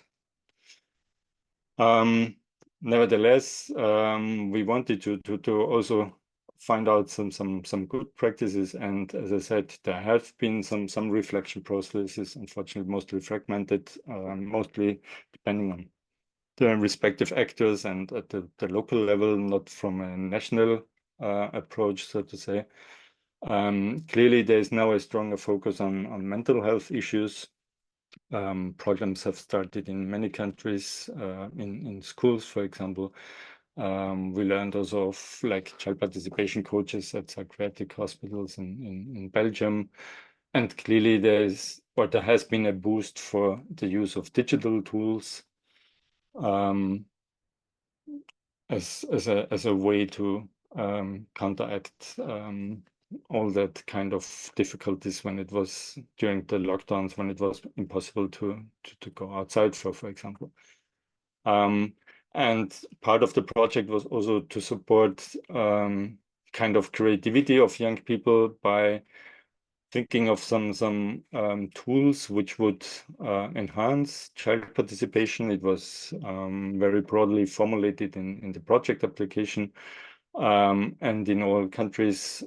Nevertheless, we wanted to also find out some good practices, and as I said, there have been some reflection processes, unfortunately mostly fragmented, mostly depending on the respective actors and at the local level, not from a national approach, so to say. Clearly, there is now a stronger focus on mental health issues. Programs have started in many countries, in schools, for example. We learned also of like child participation coaches at psychiatric hospitals in Belgium. And clearly there has been a boost for the use of digital tools as a way to counteract all that kind of difficulties when it was during the lockdowns, when it was impossible to go outside, for example. And part of the project was also to support kind of creativity of young people by thinking of some tools which would enhance child participation. It was very broadly formulated in the project application. And in all countries,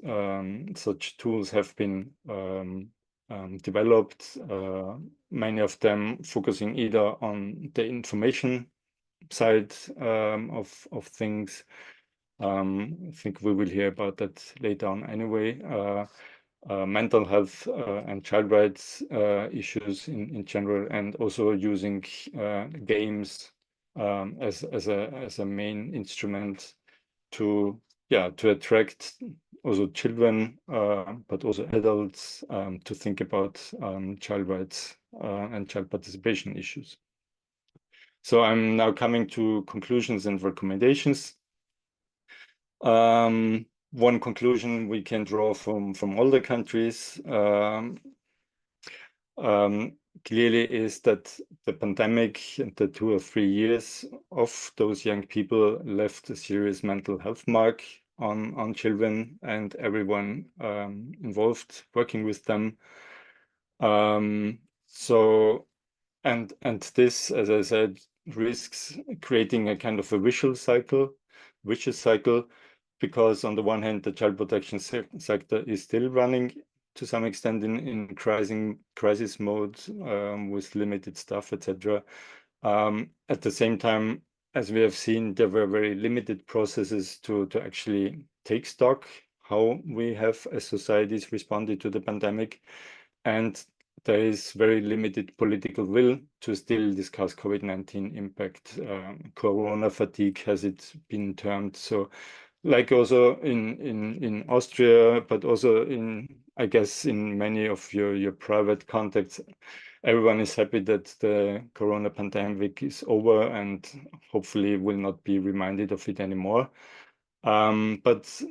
such tools have been developed, many of them focusing either on the information side of things. I think we will hear about that later on anyway. Mental health and child rights issues in general, and also using games as a main instrument to attract also children, but also adults to think about child rights and child participation issues. So I'm now coming to conclusions and recommendations. One conclusion we can draw from all the countries clearly is that the pandemic and the 2 or 3 years of those young people left a serious mental health mark on children and everyone involved working with them. So this, as I said, risks creating a kind of a vicious cycle, because on the one hand, the child protection sector is still running to some extent in crisis mode with limited staff, etc. At the same time, as we have seen, there were very limited processes to actually take stock how we have as societies responded to the pandemic. And there is very limited political will to still discuss COVID-19 impact. Corona fatigue has it been termed. So like also in Austria, but also I guess in many of your private contacts, everyone is happy that the Corona pandemic is over and hopefully will not be reminded of it anymore. But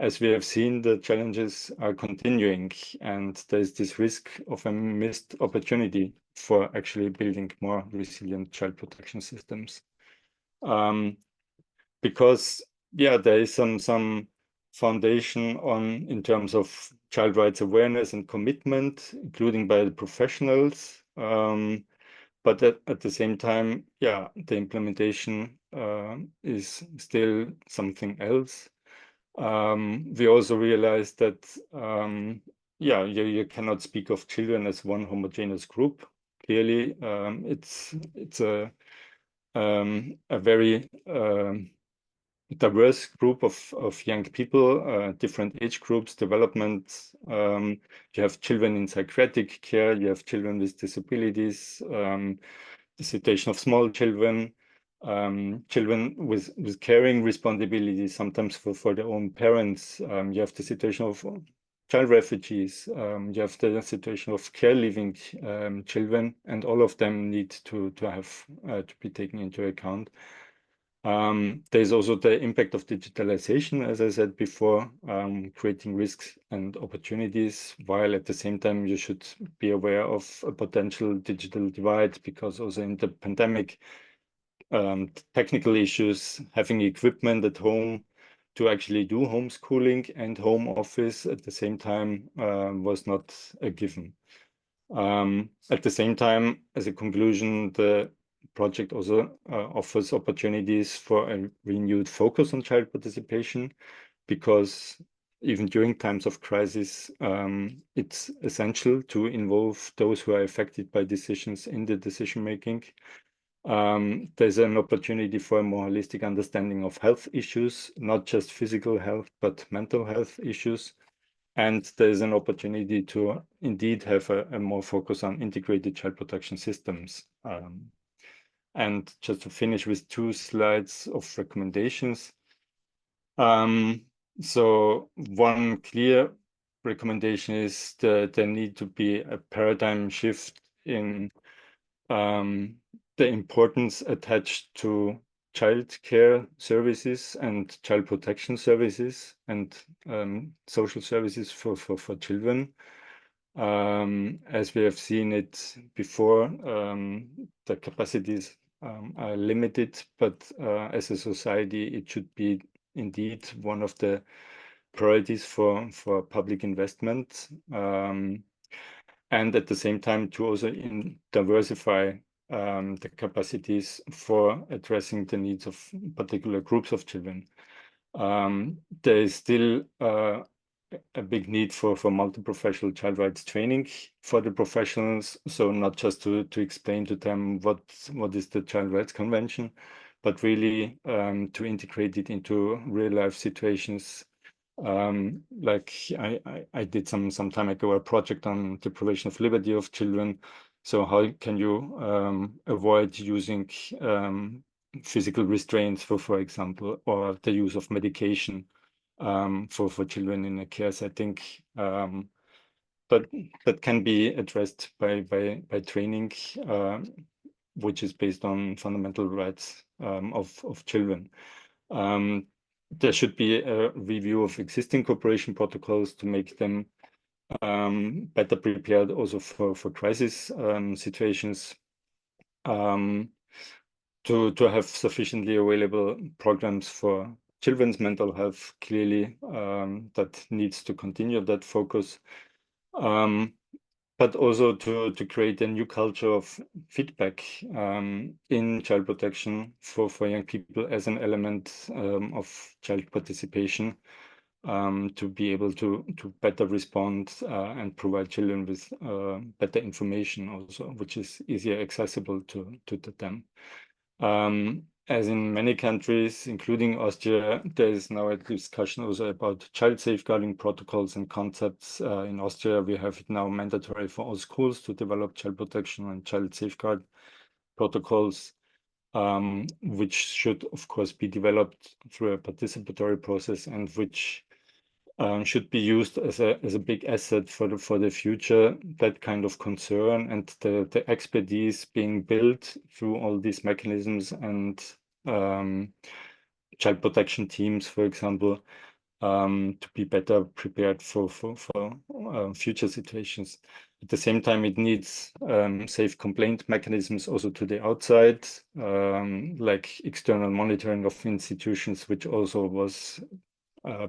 as we have seen, the challenges are continuing, and there's this risk of a missed opportunity for actually building more resilient child protection systems. Because there is some foundation in terms of child rights awareness and commitment, including by the professionals. But at the same time, the implementation is still something else. We also realized that you cannot speak of children as one homogeneous group. Clearly, it's a very diverse group of young people, different age groups, development. You have children in psychiatric care, you have children with disabilities, the situation of small children, children with caring responsibilities, sometimes for their own parents. You have the situation of child refugees, you have the situation of care leaving children, and all of them need to be taken into account. There's also the impact of digitalization, as I said before, creating risks and opportunities, while at the same time you should be aware of a potential digital divide, because also in the pandemic, technical issues, having equipment at home to actually do homeschooling and home office at the same time was not a given. At the same time, as a conclusion, the project also offers opportunities for a renewed focus on child participation, because even during times of crisis, it's essential to involve those who are affected by decisions in the decision making. There's an opportunity for a more holistic understanding of health issues, not just physical health, but mental health issues. And there's an opportunity to indeed have a more focus on integrated child protection systems. And just to finish with 2 slides of recommendations. So one clear recommendation is that there need to be a paradigm shift in the importance attached to child care services and child protection services and social services for children. As we have seen it before, the capacities are limited, but as a society, it should be indeed one of the priorities for public investment. And at the same time, to also diversify the capacities for addressing the needs of particular groups of children. There is still a big need for multi-professional child rights training for the professionals. So not just to explain to them what is the Child Rights Convention, but really to integrate it into real life situations. Like I did some time ago a project on deprivation of liberty of children. So how can you avoid using physical restraints, for example, or the use of medication for children in a care setting? But that can be addressed by training, which is based on fundamental rights of children. There should be a review of existing cooperation protocols to make them better prepared also for crisis situations, to have sufficiently available programs for children's mental health, clearly that needs to continue that focus, but also to create a new culture of feedback in child protection for young people as an element of child participation, to be able to better respond and provide children with better information also, which is easier accessible to them. as in many countries, including Austria, there is now a discussion also about child safeguarding protocols and concepts. In Austria, we have it now mandatory for all schools to develop child protection and child safeguard protocols, which should, of course, be developed through a participatory process and which should be used as a big asset for the future. That kind of concern and the expertise being built through all these mechanisms and child protection teams, for example, to be better prepared for future situations. At the same time, it needs safe complaint mechanisms also to the outside, like external monitoring of institutions, which also was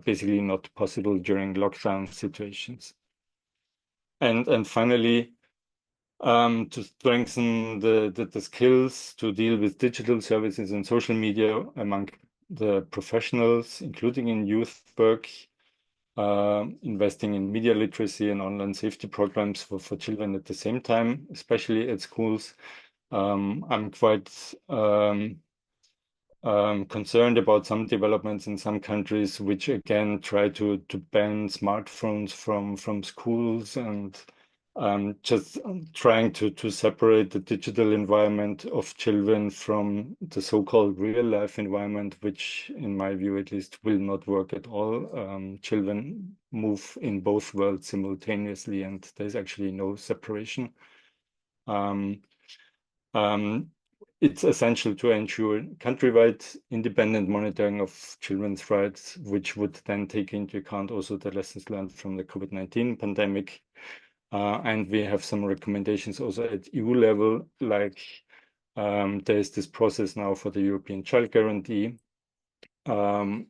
basically not possible during lockdown situations. And finally, to strengthen the skills to deal with digital services and social media among the professionals, including in youth work, investing in media literacy and online safety programs for children at the same time, especially at schools. I'm quite concerned about some developments in some countries which again try to ban smartphones from schools and just trying to separate the digital environment of children from the so-called real life environment, which in my view at least will not work at all. Children move in both worlds simultaneously and there's actually no separation. It's essential to ensure countrywide independent monitoring of children's rights, which would then take into account also the lessons learned from the COVID-19 pandemic. And we have some recommendations also at EU level, like there is this process now for the European Child Guarantee,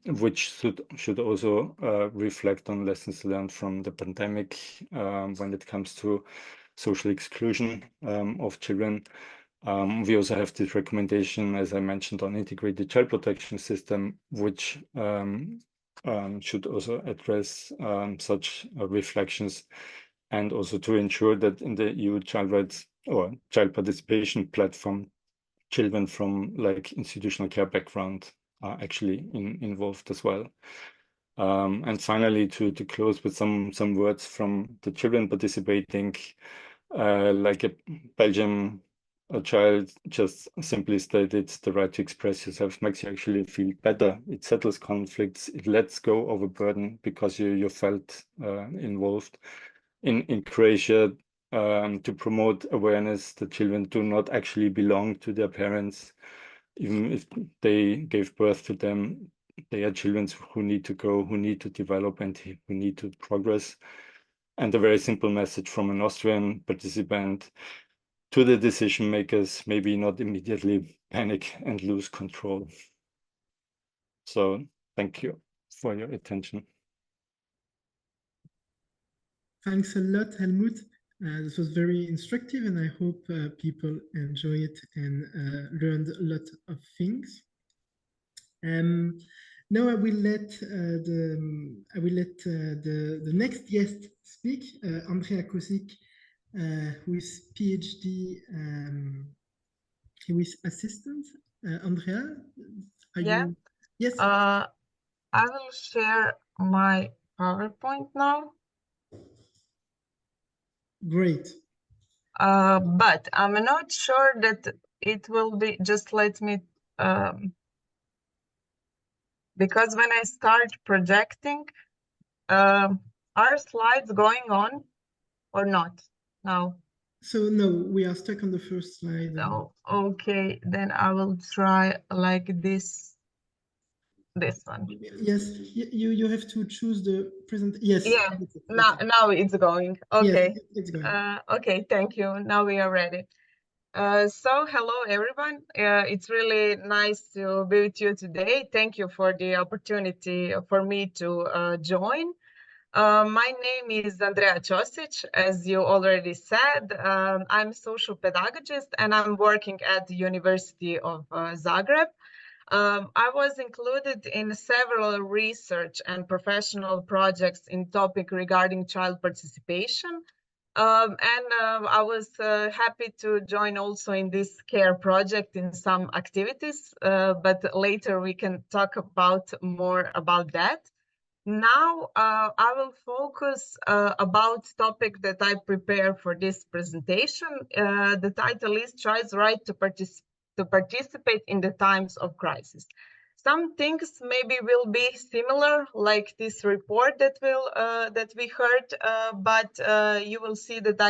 which should also reflect on lessons learned from the pandemic when it comes to social exclusion of children. We also have this recommendation, as I mentioned, on integrated child protection system, which should also address such reflections and also to ensure that in the EU child rights or child participation platform, children from like institutional care background are actually involved as well. And finally, to close with some words from the children participating, like a Belgium child just simply stated, the right to express yourself makes you actually feel better. It settles conflicts. It lets go of a burden because you felt involved. In Croatia, to promote awareness that children do not actually belong to their parents, even if they gave birth to them. They are children who need to go, who need to develop, and who need to progress. And a very simple message from an Austrian participant to the decision makers, maybe not immediately panic and lose control. So thank you for your attention. Thanks a lot, Helmut. This was very instructive, and I hope people enjoy it and learned a lot of things. Now I will let the next guest speak, Andrea Ćosić, who is PhD, who is assistant. Andrea, are you? Yes. I will share my PowerPoint now. Great. But I'm not sure that it will be, just let me, because when I start projecting, are slides going on or not now? So no, we are stuck on the first slide. No, okay, then I will try like this one. Yes, you have to choose the present. Yes. Yeah, now it's going. Okay. Yes, it's going. Okay, thank you. Now we are ready. So hello everyone. It's really nice to be with you today. Thank you for the opportunity for me to join. My name is Andrea Ćosić, as you already said. I'm a social pedagogist and I'm working at the University of Zagreb. I was included in several research and professional projects in topic regarding child participation. I was happy to join also in this CARE project in some activities, but later we can talk about more about that. Now I will focus about topic that I prepared for this presentation. The title is Child's Right to Participate in the Times of Crisis. Some things maybe will be similar, like this report that we heard, but you will see that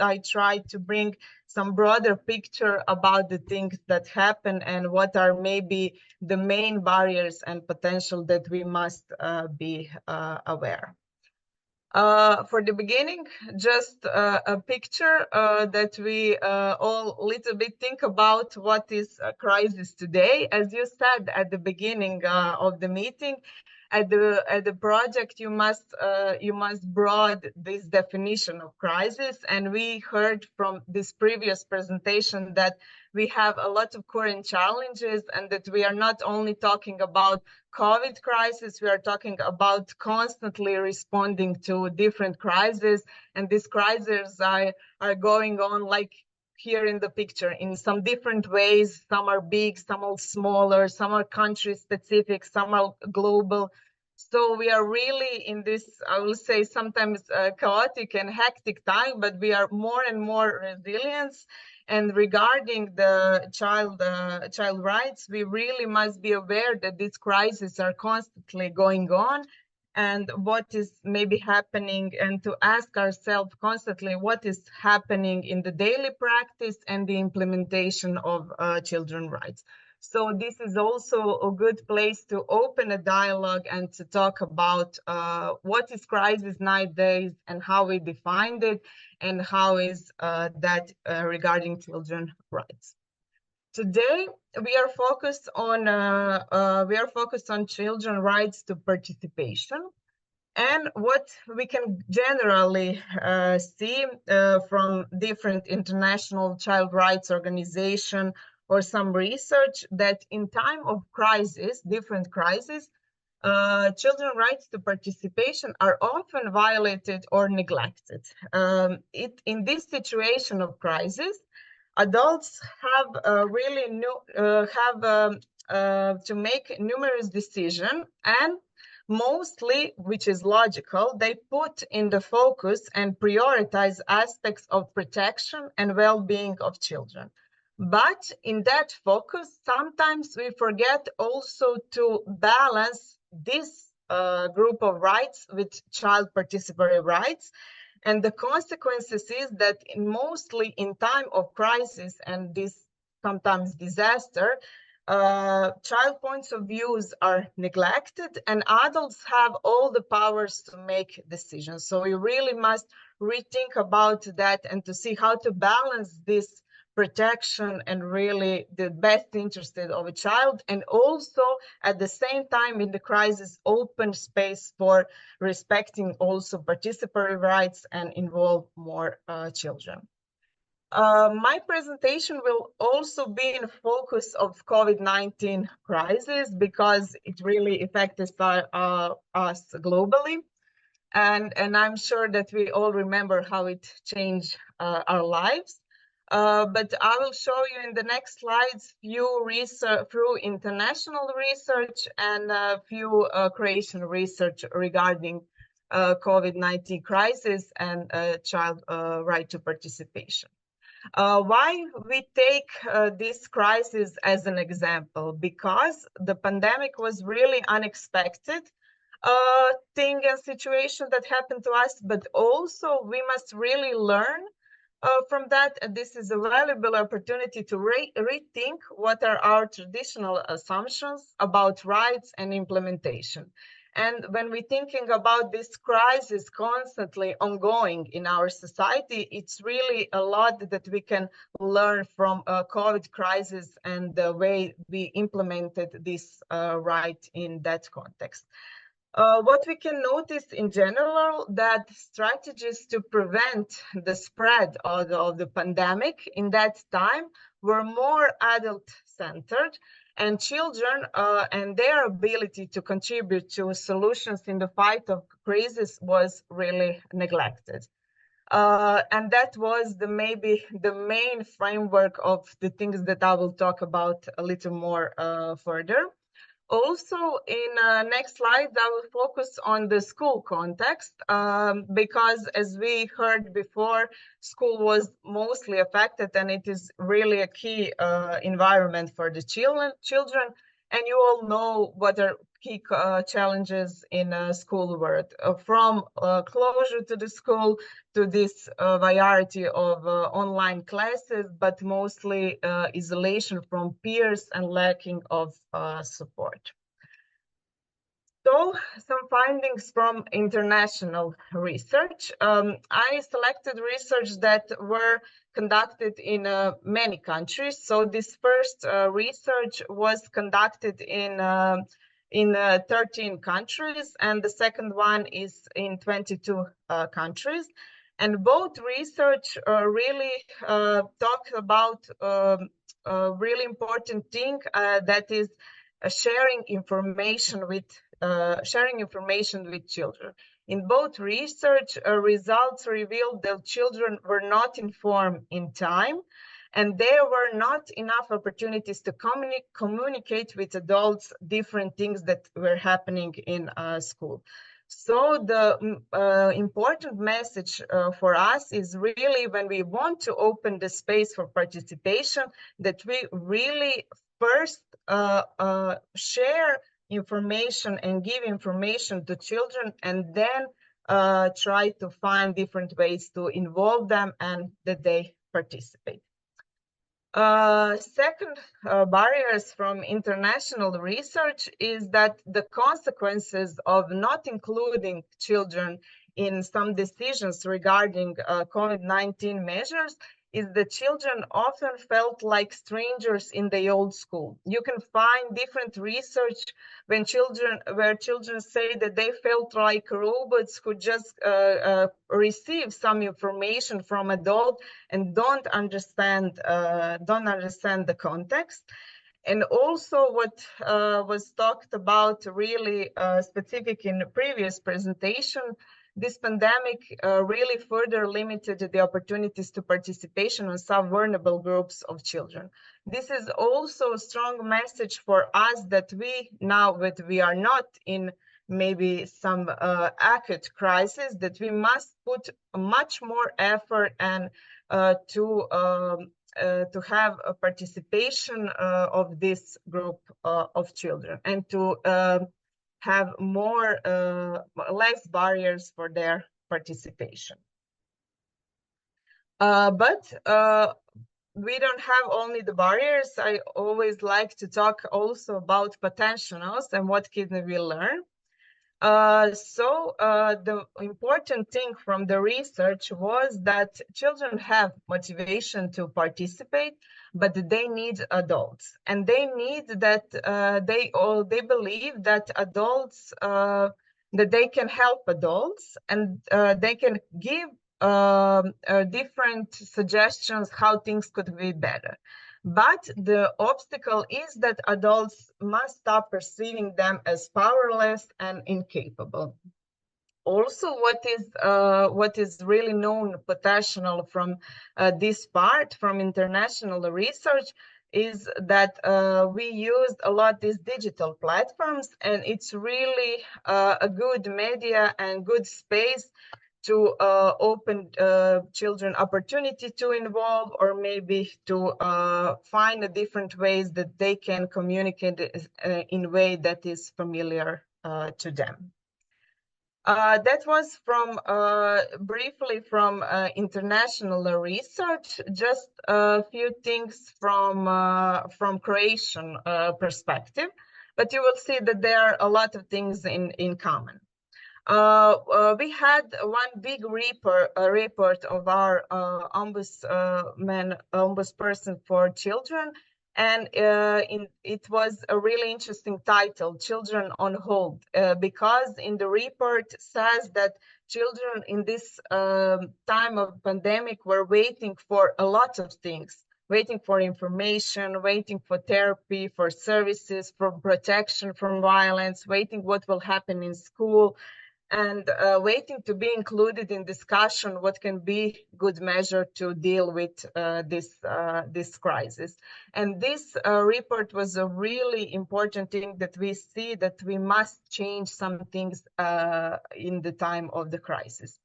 I try to bring some broader picture about the things that happen and what are maybe the main barriers and potential that we must be aware. For the beginning, just a picture that we all little bit think about what is a crisis today. As you said at the beginning of the meeting, at the project, you must broad this definition of crisis, and we heard from this previous presentation that we have a lot of current challenges, and that we are not only talking about COVID crisis, we are talking about constantly responding to different crises, and these crises are going on like here in the picture in some different ways. Some are big, some are smaller, some are country specific, some are global. So we are really in this, I will say, sometimes chaotic and hectic time, but we are more and more resilient. And regarding the child rights, we really must be aware that these crises are constantly going on, and what is maybe happening, and to ask ourselves constantly what is happening in the daily practice and the implementation of children's rights. So this is also a good place to open a dialogue and to talk about what is crisis nowadays and how we defined it, and how is that regarding children's rights. Today we are focused on children's rights to participation, and what we can generally see from different international child rights organizations or some research, that in time of crisis, different crises, children's rights to participation are often violated or neglected. In this situation of crisis, adults have to make numerous decisions, and mostly, which is logical, they put in the focus and prioritize aspects of protection and well-being of children. But in that focus, sometimes we forget also to balance this group of rights with child participatory rights. And the consequences is that mostly in time of crisis and this sometimes disaster, child points of views are neglected, and adults have all the powers to make decisions. So we really must rethink about that and to see how to balance this protection and really the best interest of a child, and also at the same time in the crisis open space for respecting also participatory rights and involve more children. My presentation will also be in focus of COVID-19 crisis, because it really affects us globally. And I'm sure that we all remember how it changed our lives. But I will show you in the next slides through international research and a few Croatian research regarding COVID-19 crisis and child right to participation. Why we take this crisis as an example? Because the pandemic was really unexpected thing and situation that happened to us, but also we must really learn from that, and this is a valuable opportunity to rethink what are our traditional assumptions about rights and implementation. And when we're thinking about this crisis constantly ongoing in our society, it's really a lot that we can learn from COVID crisis and the way we implemented this right in that context. What we can notice in general, that strategies to prevent the spread of the pandemic in that time were more adult-centered, and children and their ability to contribute to solutions in the fight of crisis was really neglected. And that was maybe the main framework of the things that I will talk about a little more further. Also, in next slide, I will focus on the school context, because as we heard before, school was mostly affected, and it is really a key environment for the children. And you all know what are key challenges in school world, from closure to the school to this variety of online classes, but mostly isolation from peers and lacking of support. So, some findings from international research. I selected research that were conducted in many countries. So this first research was conducted in 13 countries, and the second one is in 22 countries. And both research really talk about a really important thing, that is sharing information with children. In both research, results revealed that children were not informed in time, and there were not enough opportunities to communicate with adults different things that were happening in school. So the important message for us is really, when we want to open the space for participation, that we really first share information and give information to children, and then try to find different ways to involve them and that they participate. Second barriers from international research is that the consequences of not including children in some decisions regarding COVID-19 measures is that children often felt like strangers in the old school. You can find different research where children say that they felt like robots who just receive some information from adult and don't understand the context. And also what was talked about really specific in the previous presentation, this pandemic really further limited the opportunities to participation on some vulnerable groups of children. This is also a strong message for us that now that we are not in maybe some acute crisis, that we must put much more effort and to have a participation of this group of children, and to have less barriers for their participation. But we don't have only the barriers. I always like to talk also about potentials and what kids will learn. So the important thing from the research was that children have motivation to participate, but they need adults, and they need that they believe that adults that they can help adults, and they can give different suggestions how things could be better. But the obstacle is that adults must stop perceiving them as powerless and incapable. Also, what is really known potential from this part from international research is that we used a lot these digital platforms, and it's really a good media and good space to open children opportunity to involve, or maybe to find different ways that they can communicate in a way that is familiar to them. That was from briefly from international research. Just a few things from Croatian perspective, but you will see that there are a lot of things in common. We had one big report of our ombudsperson for children, and it was a really interesting title, Children on Hold, because in the report says that children in this time of pandemic were waiting for a lot of things, waiting for information, waiting for therapy, for services, for protection from violence, waiting what will happen in school. and waiting to be included in discussion what can be good measure to deal with this crisis. And this report was a really important thing that we see that we must change some things in the time of the crisis.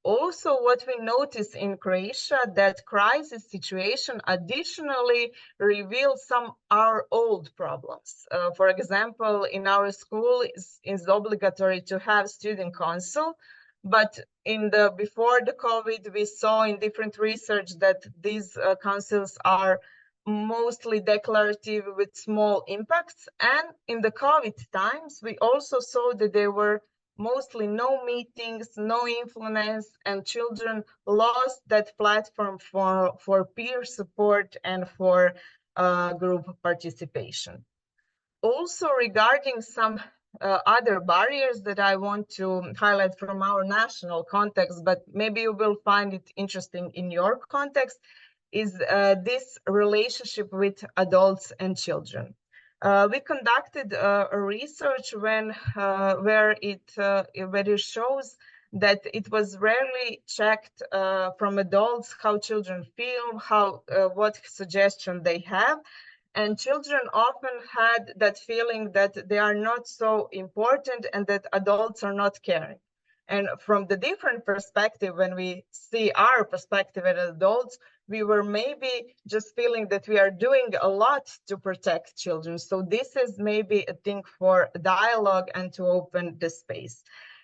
Also, what we notice in Croatia, that crisis situation additionally reveals some our old problems. For example, in our school, it's obligatory to have student council, but before the COVID, we saw in different research that these councils are mostly declarative with small impacts. And in the COVID times, we also saw that there were mostly no meetings, no influence, and children lost that platform for peer support and for group participation. Also, regarding some other barriers that I want to highlight from our national context, but maybe you will find it interesting in your context, is this relationship with adults and children. We conducted a research where it shows that it was rarely checked from adults how children feel, what suggestion they have, and children often had that feeling that they are not so important and that adults are not caring. And from the different perspective, when we see our perspective as adults, we were maybe just feeling that we are doing a lot to protect children. So this is maybe a thing for dialogue and to open the space.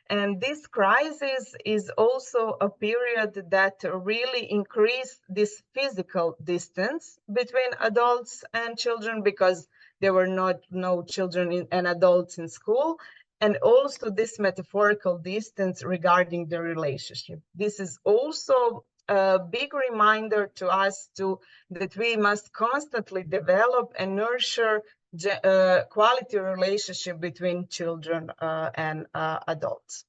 And this crisis is also a period that really increased this physical distance between adults and children, because there were no children and adults in school. And also this metaphorical distance regarding the relationship. This is also a big reminder to us that we must constantly develop and nurture quality relationship between children and adults.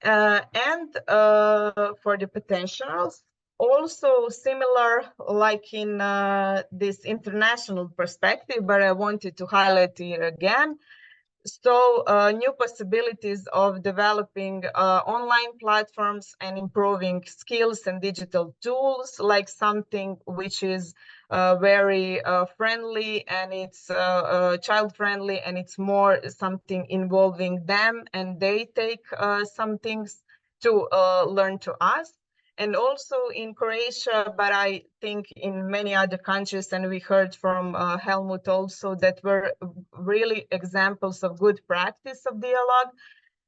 And for the potentials, also similar like in this international perspective, but I wanted to highlight it again. So new possibilities of developing online platforms and improving skills and digital tools, like something which is very friendly and it's child friendly, and it's more something involving them and they take some things to learn to us. And also in Croatia, but I think in many other countries, and we heard from Helmut also, that were really examples of good practice of dialogue.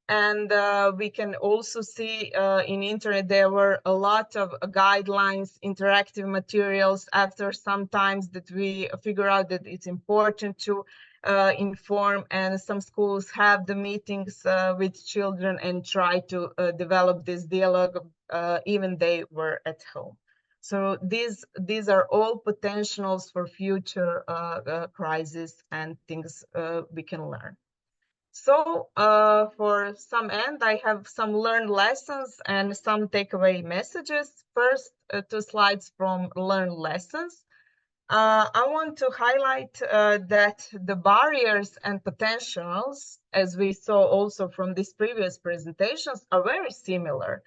And we can also see in internet, there were a lot of guidelines, interactive materials after some times that we figure out that it's important to inform, and some schools have the meetings with children and try to develop this dialogue even they were at home. So these are all potentials for future crises and things we can learn. So for some end, I have some learned lessons and some takeaway messages. First, 2 slides from learned lessons. I want to highlight that the barriers and potentials, as we saw also from these previous presentations, are very similar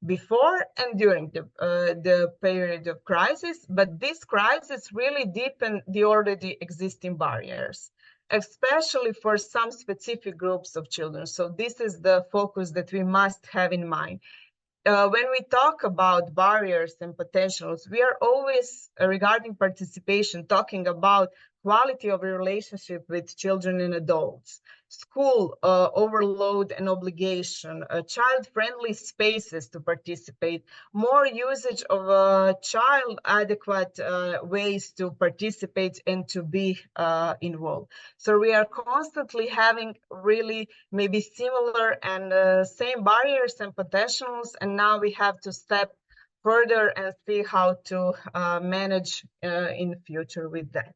before and during the period of crisis, but this crisis really deepened the already existing barriers, especially for some specific groups of children. So this is the focus that we must have in mind. When we talk about barriers and potentials, we are always, regarding participation, talking about quality of a relationship with children and adults, school overload and obligation, child-friendly spaces to participate, more usage of child adequate ways to participate and to be involved. So we are constantly having really maybe similar and same barriers and potentials, and now we have to step further and see how to manage in the future with that.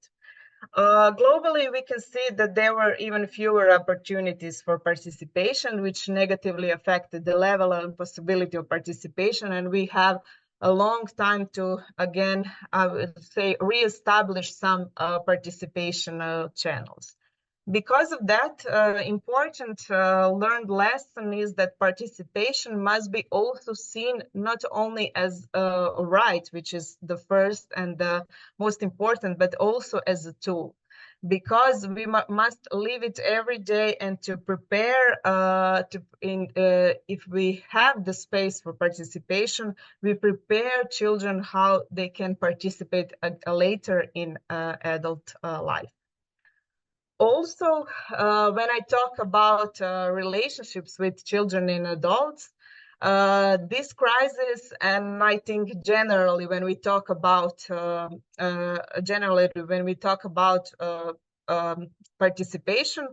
Globally, we can see that there were even fewer opportunities for participation, which negatively affected the level and possibility of participation. And we have a long time to, again, I would say, reestablish some participation channels. Because of that, important learned lesson is that participation must be also seen not only as a right, which is the first and the most important, but also as a tool. Because we must live it every day, and to prepare if we have the space for participation, we prepare children how they can participate later in adult life. Also, when I talk about relationships with children and adults, this crisis, and I think generally when we talk about participation,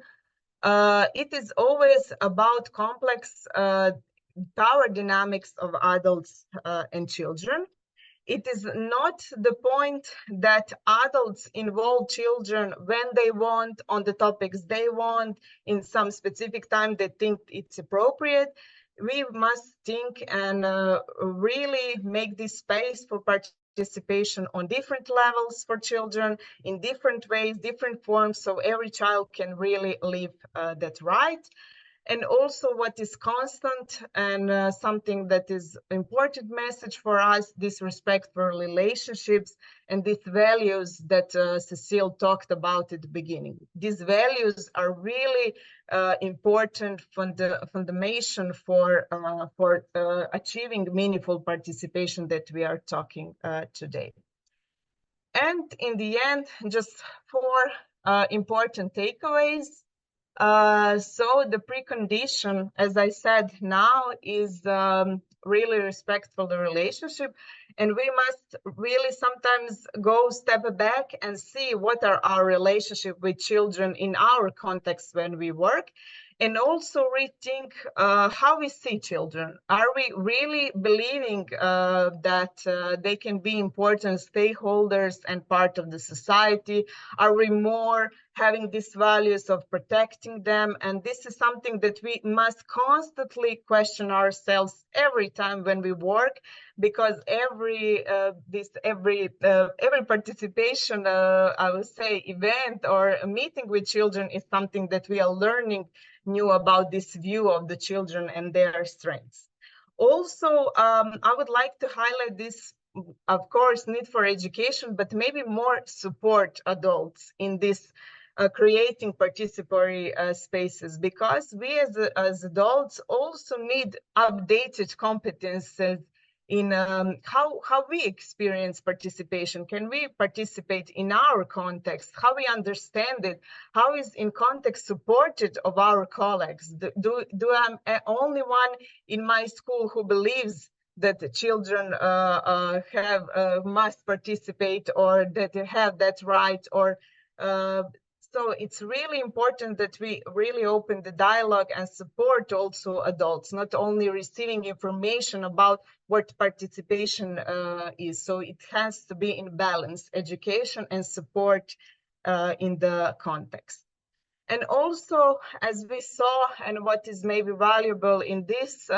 it is always about complex power dynamics of adults and children. It is not the point that adults involve children when they want, on the topics they want, in some specific time they think it's appropriate. We must think and really make this space for participation on different levels for children, in different ways, different forms, so every child can really live that right. And also what is constant and something that is important message for us, this respect for relationships and these values that Cecile talked about at the beginning. These values are really important foundation for achieving meaningful participation that we are talking today. And in the end, just 4 important takeaways. So the precondition, as I said now, is really respect for the relationship. And we must really sometimes go step back and see what are our relationship with children in our context when we work. And also rethink how we see children. Are we really believing that they can be important stakeholders and part of the society? Are we more having these values of protecting them? And this is something that we must constantly question ourselves every time when we work, because every participation, I would say, event or a meeting with children is something that we are learning new about this view of the children and their strengths. Also, I would like to highlight this, of course, need for education, but maybe more support adults in this creating participatory spaces, because we as adults also need updated competences in how we experience participation. Can we participate in our context? How we understand it? How is in context supported of our colleagues? Do I'm only one in my school who believes that the children must participate, or that they have that right, or so it's really important that we really open the dialogue and support also adults, not only receiving information about what participation is. So it has to be in balance, education and support in the context. And also, as we saw, and what is maybe valuable in this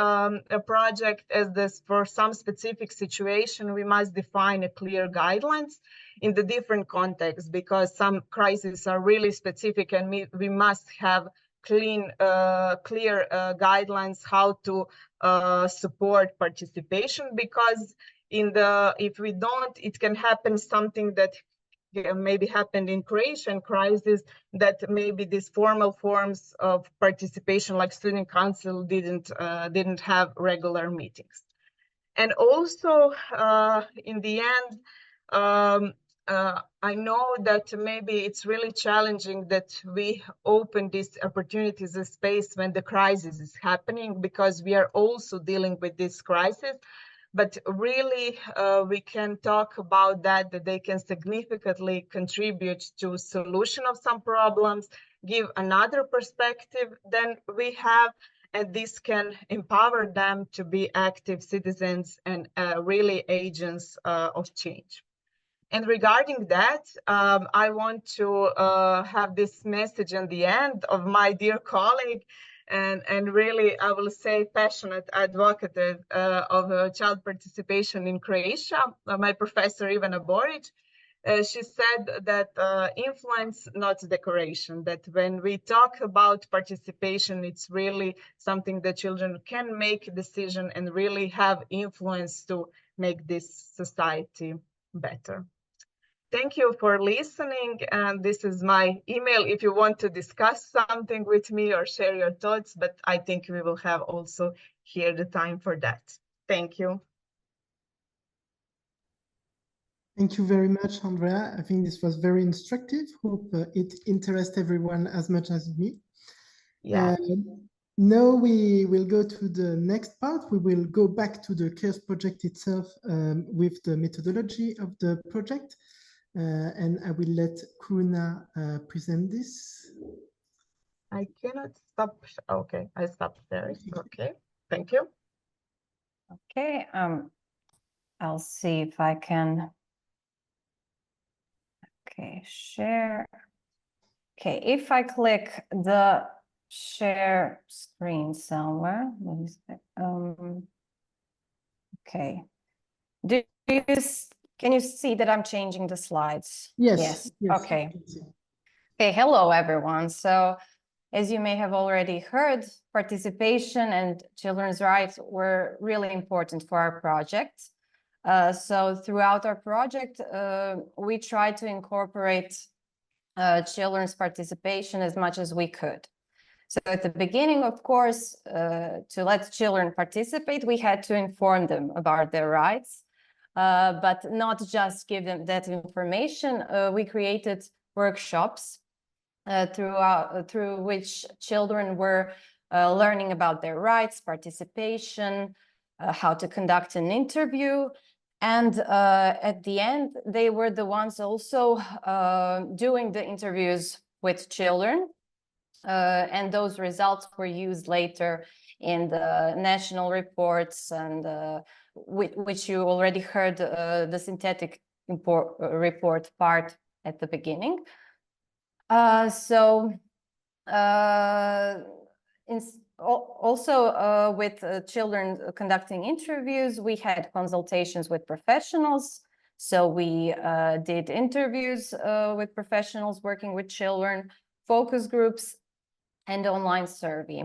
project, is this for some specific situation, we must define a clear guidelines in the different contexts, because some crises are really specific, and we must have clear guidelines how to support participation, because if we don't, it can happen something that maybe happened in Croatian crisis, that maybe these formal forms of participation like student council didn't have regular meetings. And also in the end, I know that maybe it's really challenging that we open these opportunities as space when the crisis is happening, because we are also dealing with this crisis. But really, we can talk about that they can significantly contribute to solution of some problems, give another perspective than we have, and this can empower them to be active citizens and really agents of change. And regarding that, I want to have this message at the end of my dear colleague, and really, I will say, passionate advocate of child participation in Croatia, my professor Ivana Borić. she said that influence, not decoration, that when we talk about participation, it's really something that children can make a decision and really have influence to make this society better. Thank you for listening, and this is my email if you want to discuss something with me or share your thoughts, but I think we will have also here the time for that. Thank you. Thank you very much, Andrea. I think this was very instructive. Hope it interests everyone as much as me. Yeah. Now we will go to the next part. We will go back to the CARES project itself with the methodology of the project. And I will let Kruna present this. I cannot stop. Okay, I stopped there. Okay, thank you. Okay, I'll see if I can. Okay, share. Okay, if I click the share screen somewhere, okay. Can you see that I'm changing the slides? Yes. Okay. Okay, hello everyone. So as you may have already heard, participation and children's rights were really important for our project. So throughout our project, we tried to incorporate children's participation as much as we could. So at the beginning, of course, to let children participate, we had to inform them about their rights, but not just give them that information. We created workshops through which children were learning about their rights, participation, how to conduct an interview. And at the end, they were the ones also doing the interviews with children. And those results were used later in the national reports, and which you already heard the synthetic report part at the beginning. Also with children conducting interviews, we had consultations with professionals. So we did interviews with professionals working with children, focus groups, and online survey.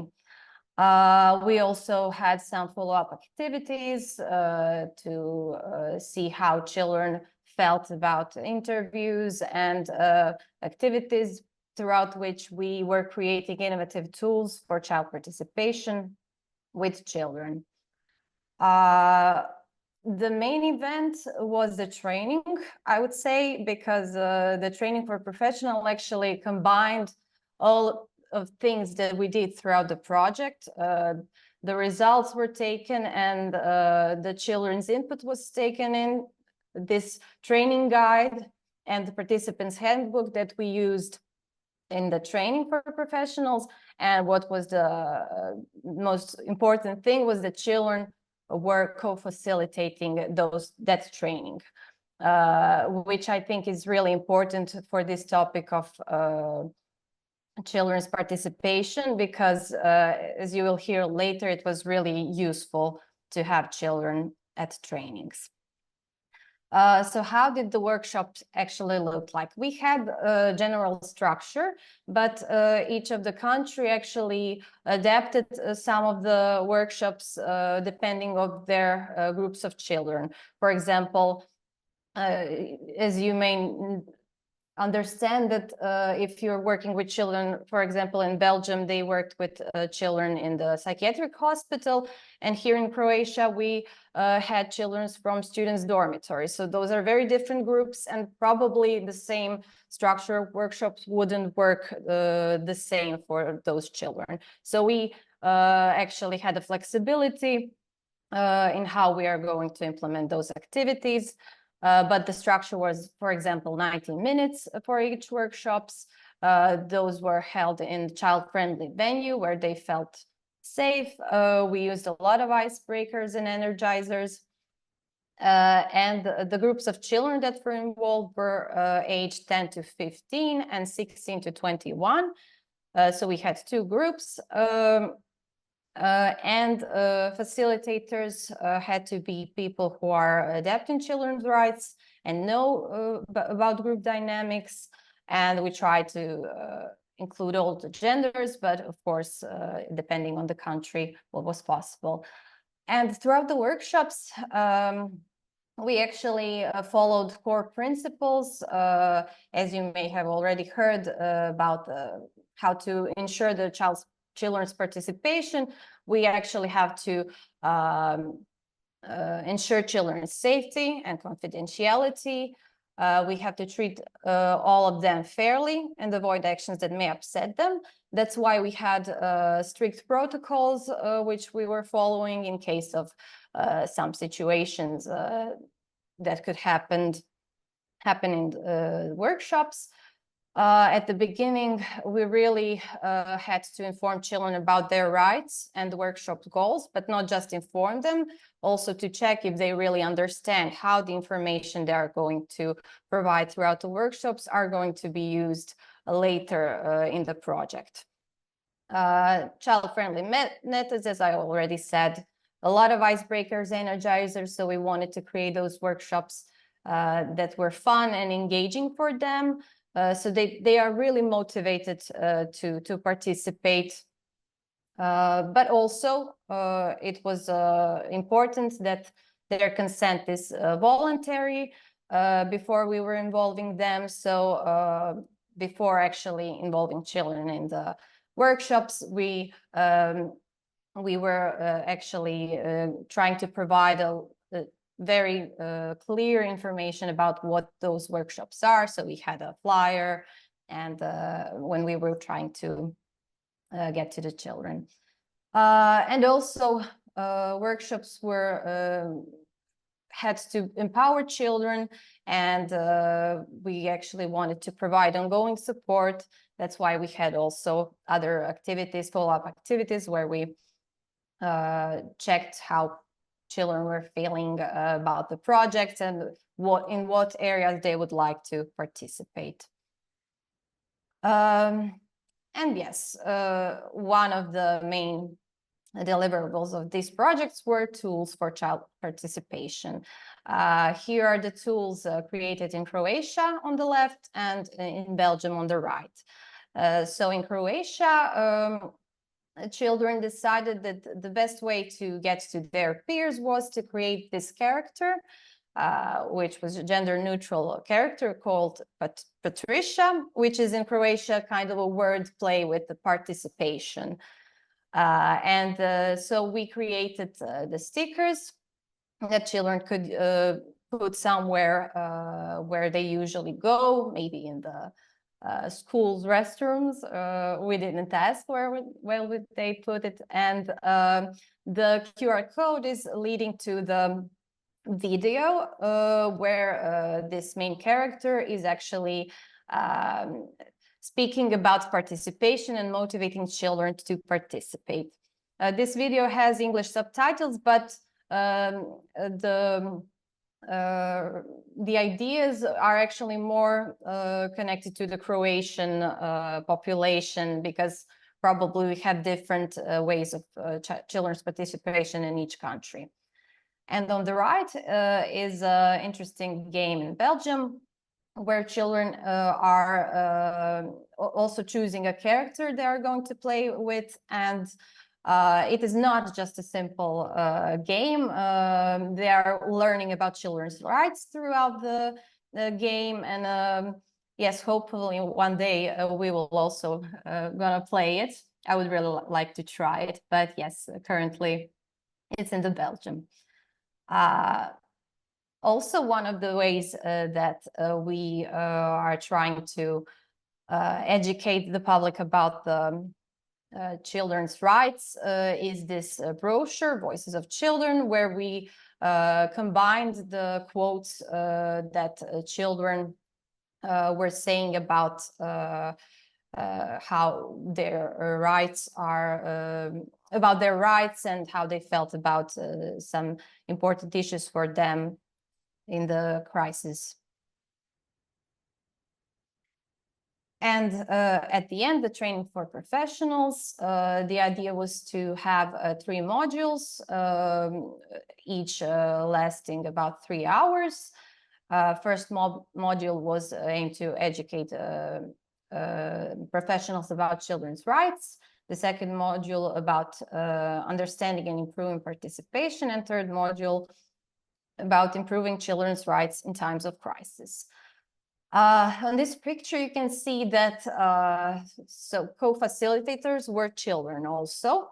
We also had some follow-up activities to see how children felt about interviews, and activities throughout which we were creating innovative tools for child participation with children. The main event was the training, I would say, because the training for professional actually combined all of things that we did throughout the project. The results were taken, and the children's input was taken in this training guide and the participants handbook that we used in the training for professionals. And what was the most important thing was that children were co-facilitating that training, which I think is really important for this topic of children's participation, because as you will hear later, it was really useful to have children at trainings. So how did the workshops actually look like? We had a general structure, but each of the country actually adapted some of the workshops depending on their groups of children. For example, as you may understand that if you're working with children, for example, in Belgium, they worked with children in the psychiatric hospital. And here in Croatia, we had children from students' dormitories. So those are very different groups, and probably the same structure of workshops wouldn't work the same for those children. So we actually had a flexibility in how we are going to implement those activities. But the structure was, for example, 90 minutes for each workshops. Those were held in child-friendly venue where they felt safe. We used a lot of icebreakers and energizers. And the groups of children that were involved were aged 10 to 15 and 16 to 21. So we had two groups. And facilitators had to be people who are adapting children's rights and know about group dynamics. And we try to include all the genders, but of course, depending on the country, what was possible. And throughout the workshops, we actually followed core principles, as you may have already heard about how to ensure the children's participation. We actually have to ensure children's safety and confidentiality. We have to treat all of them fairly and avoid actions that may upset them. That's why we had strict protocols, which we were following in case of some situations that could happen in workshops. At the beginning, we really had to inform children about their rights and the workshop goals, but not just inform them, also to check if they really understand how the information they are going to provide throughout the workshops are going to be used later in the project. Child-friendly methods, as I already said, a lot of icebreakers, energizers, so we wanted to create those workshops that were fun and engaging for them. So they are really motivated to participate. But also it was important that their consent is voluntary before we were involving them. So before actually involving children in the workshops, we were actually trying to provide a very clear information about what those workshops are. So we had a flyer, and when we were trying to get to the children. And also workshops were had to empower children, and we actually wanted to provide ongoing support. That's why we had also other activities, follow-up activities, where we checked how children were feeling about the project and in what areas they would like to participate. And yes, one of the main deliverables of these projects were tools for child participation. Here are the tools created in Croatia on the left and in Belgium on the right. So in Croatia, children decided that the best way to get to their peers was to create this character, which was a gender-neutral character called Patricia, which is in Croatia kind of a word play with the participation. So we created the stickers that children could put somewhere where they usually go, maybe in the schools' restrooms. We didn't ask where would they put it. And the QR code is leading to the video where this main character is actually speaking about participation and motivating children to participate. This video has English subtitles, but the ideas are actually more connected to the Croatian population, because probably we have different ways of children's participation in each country. And on the right is an interesting game in Belgium, where children are also choosing a character they are going to play with. And it is not just a simple game. They are learning about children's rights throughout the game. And yes, hopefully one day we will also gonna play it. I would really like to try it, but yes, currently it's in the Belgium. Also, one of the ways that we are trying to educate the public about the children's rights is this brochure, Voices of Children, where we combined the quotes that children were saying about how their rights are, about their rights and how they felt about some important issues for them in the crisis. And at the end, the training for professionals, the idea was to have 3 modules, each lasting about 3 hours. First module was aimed to educate professionals about children's rights. The second module about understanding and improving participation, and third module about improving children's rights in times of crisis. On this picture, you can see that so co-facilitators were children also,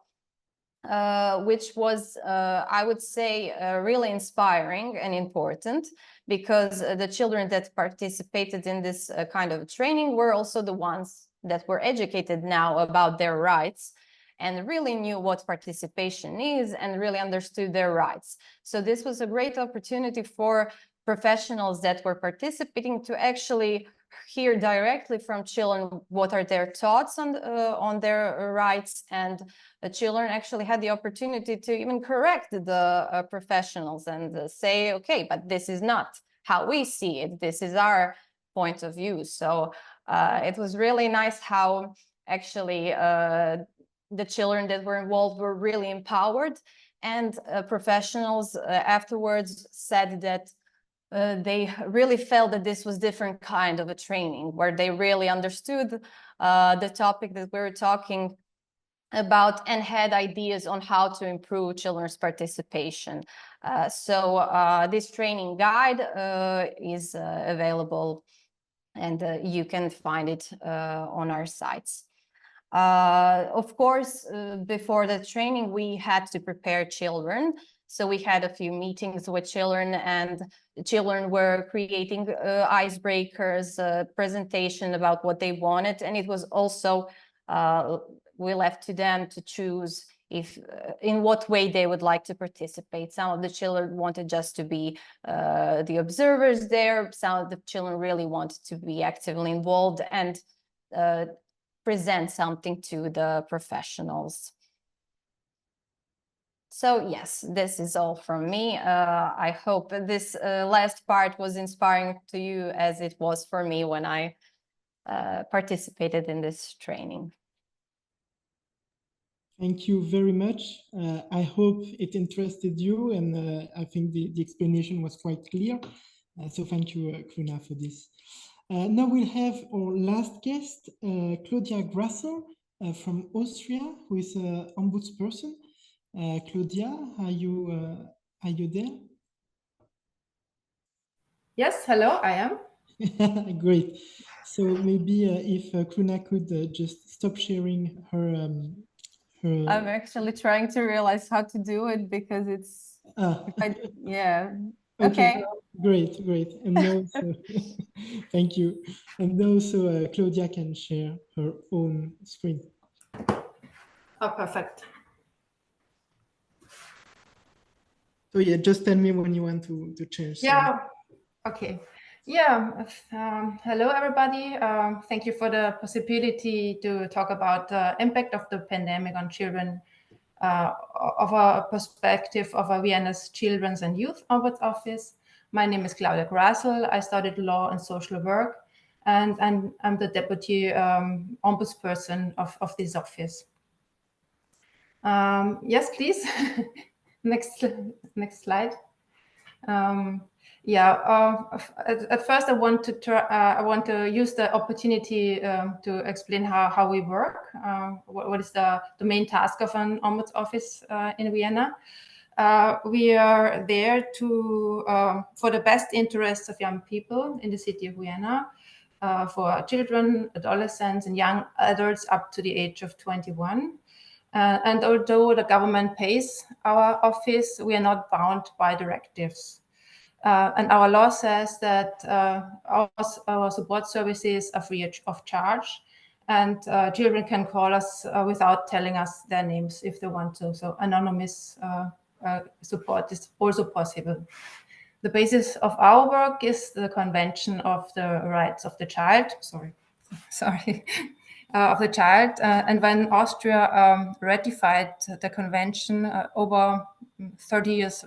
which was, I would say, really inspiring and important, because the children that participated in this kind of training were also the ones that were educated now about their rights and really knew what participation is and really understood their rights. So this was a great opportunity for professionals that were participating to actually hear directly from children what are their thoughts on their rights, and the children actually had the opportunity to even correct the professionals and say, okay, but this is not how we see it, this is our point of view. So it was really nice how actually the children that were involved were really empowered, and professionals afterwards said that they really felt that this was different kind of a training where they really understood the topic that we were talking about and had ideas on how to improve children's participation. So this training guide is available, and you can find it on our sites. Of course, before the training, we had to prepare children. So we had a few meetings with children, and the children were creating icebreakers, presentation about what they wanted. And it was also, we left to them to choose if in what way they would like to participate. Some of the children wanted just to be the observers there. Some of the children really wanted to be actively involved and present something to the professionals. So yes, this is all from me. I hope this last part was inspiring to you as it was for me when I participated in this training. Thank you very much. I hope it interested you, and I think the explanation was quite clear. So thank you, Kruna, for this. Now we'll have our last guest, Claudia Grasl from Austria, who is an ombudsperson. Claudia, are you there? Yes, hello, I am. Great. So maybe if Kruna could just stop sharing her. I'm actually trying to realize how to do it because it's, yeah. Okay. Great. And now, so, thank you. And also Claudia can share her own screen. Oh, perfect. So yeah, just tell me when you want to change. Yeah, okay. Yeah, hello everybody. Thank you for the possibility to talk about the impact of the pandemic on children of a perspective of a Vienna's Children's and Youth Ombuds Office. My name is Claudia Grasl. I studied law and social work, and I'm the deputy ombudsperson of this office. Yes, please. Next slide. At first I want to use the opportunity to explain how we work. What is the main task of an ombuds office in Vienna? We are there to for the best interests of young people in the city of Vienna, for children, adolescents, and young adults up to the age of 21. And although the government pays our office, we are not bound by directives. And our law says that our support services are free of charge, and children can call us without telling us their names if they want to. So anonymous support is also possible. The basis of our work is the Convention of the Rights of the Child. Of the child, and when Austria ratified the convention over 30 years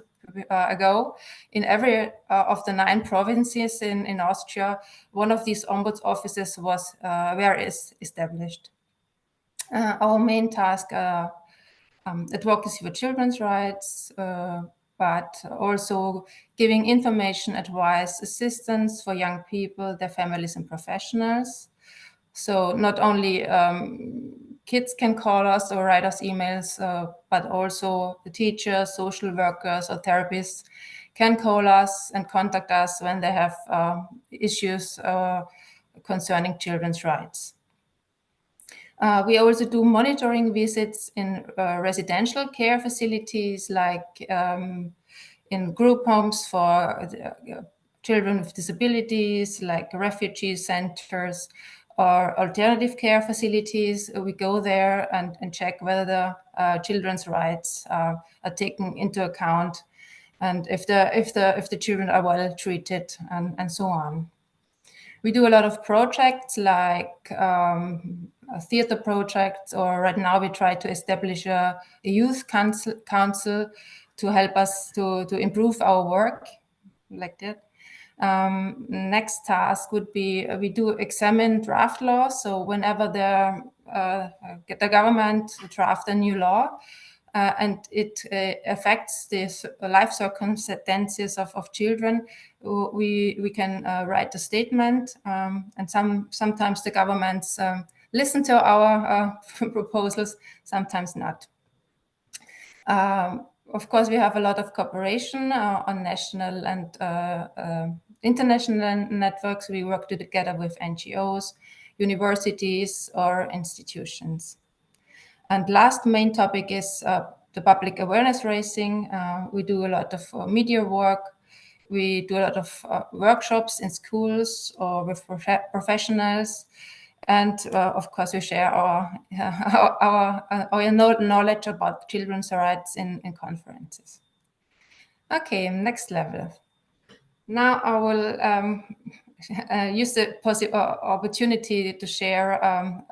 ago, in every of the 9 provinces in Austria, one of these ombuds offices was established. Our main task, advocacy for children's rights, but also giving information, advice, assistance for young people, their families and professionals. So not only kids can call us or write us emails, but also the teachers, social workers or therapists can call us and contact us when they have issues concerning children's rights. We also do monitoring visits in residential care facilities, like in group homes for children with disabilities, like refugee centers or alternative care facilities. We go there and check whether the children's rights are taken into account, and if the children are well treated, and so on. We do a lot of projects like theater projects, or right now we try to establish a youth council to help us to improve our work, like that. Next task would be we do examine draft laws. So whenever the government draft a new law, and it affects the life circumstances of children, we can write a statement, and sometimes the governments listen to our proposals, sometimes not. Of course, we have a lot of cooperation on national and international networks. We work together with NGOs, universities, or institutions. And last main topic is the public awareness raising. We do a lot of media work. We do a lot of workshops in schools or with professionals. And of course, we share our knowledge about children's rights in conferences. Okay, next level. Now I will use the opportunity to share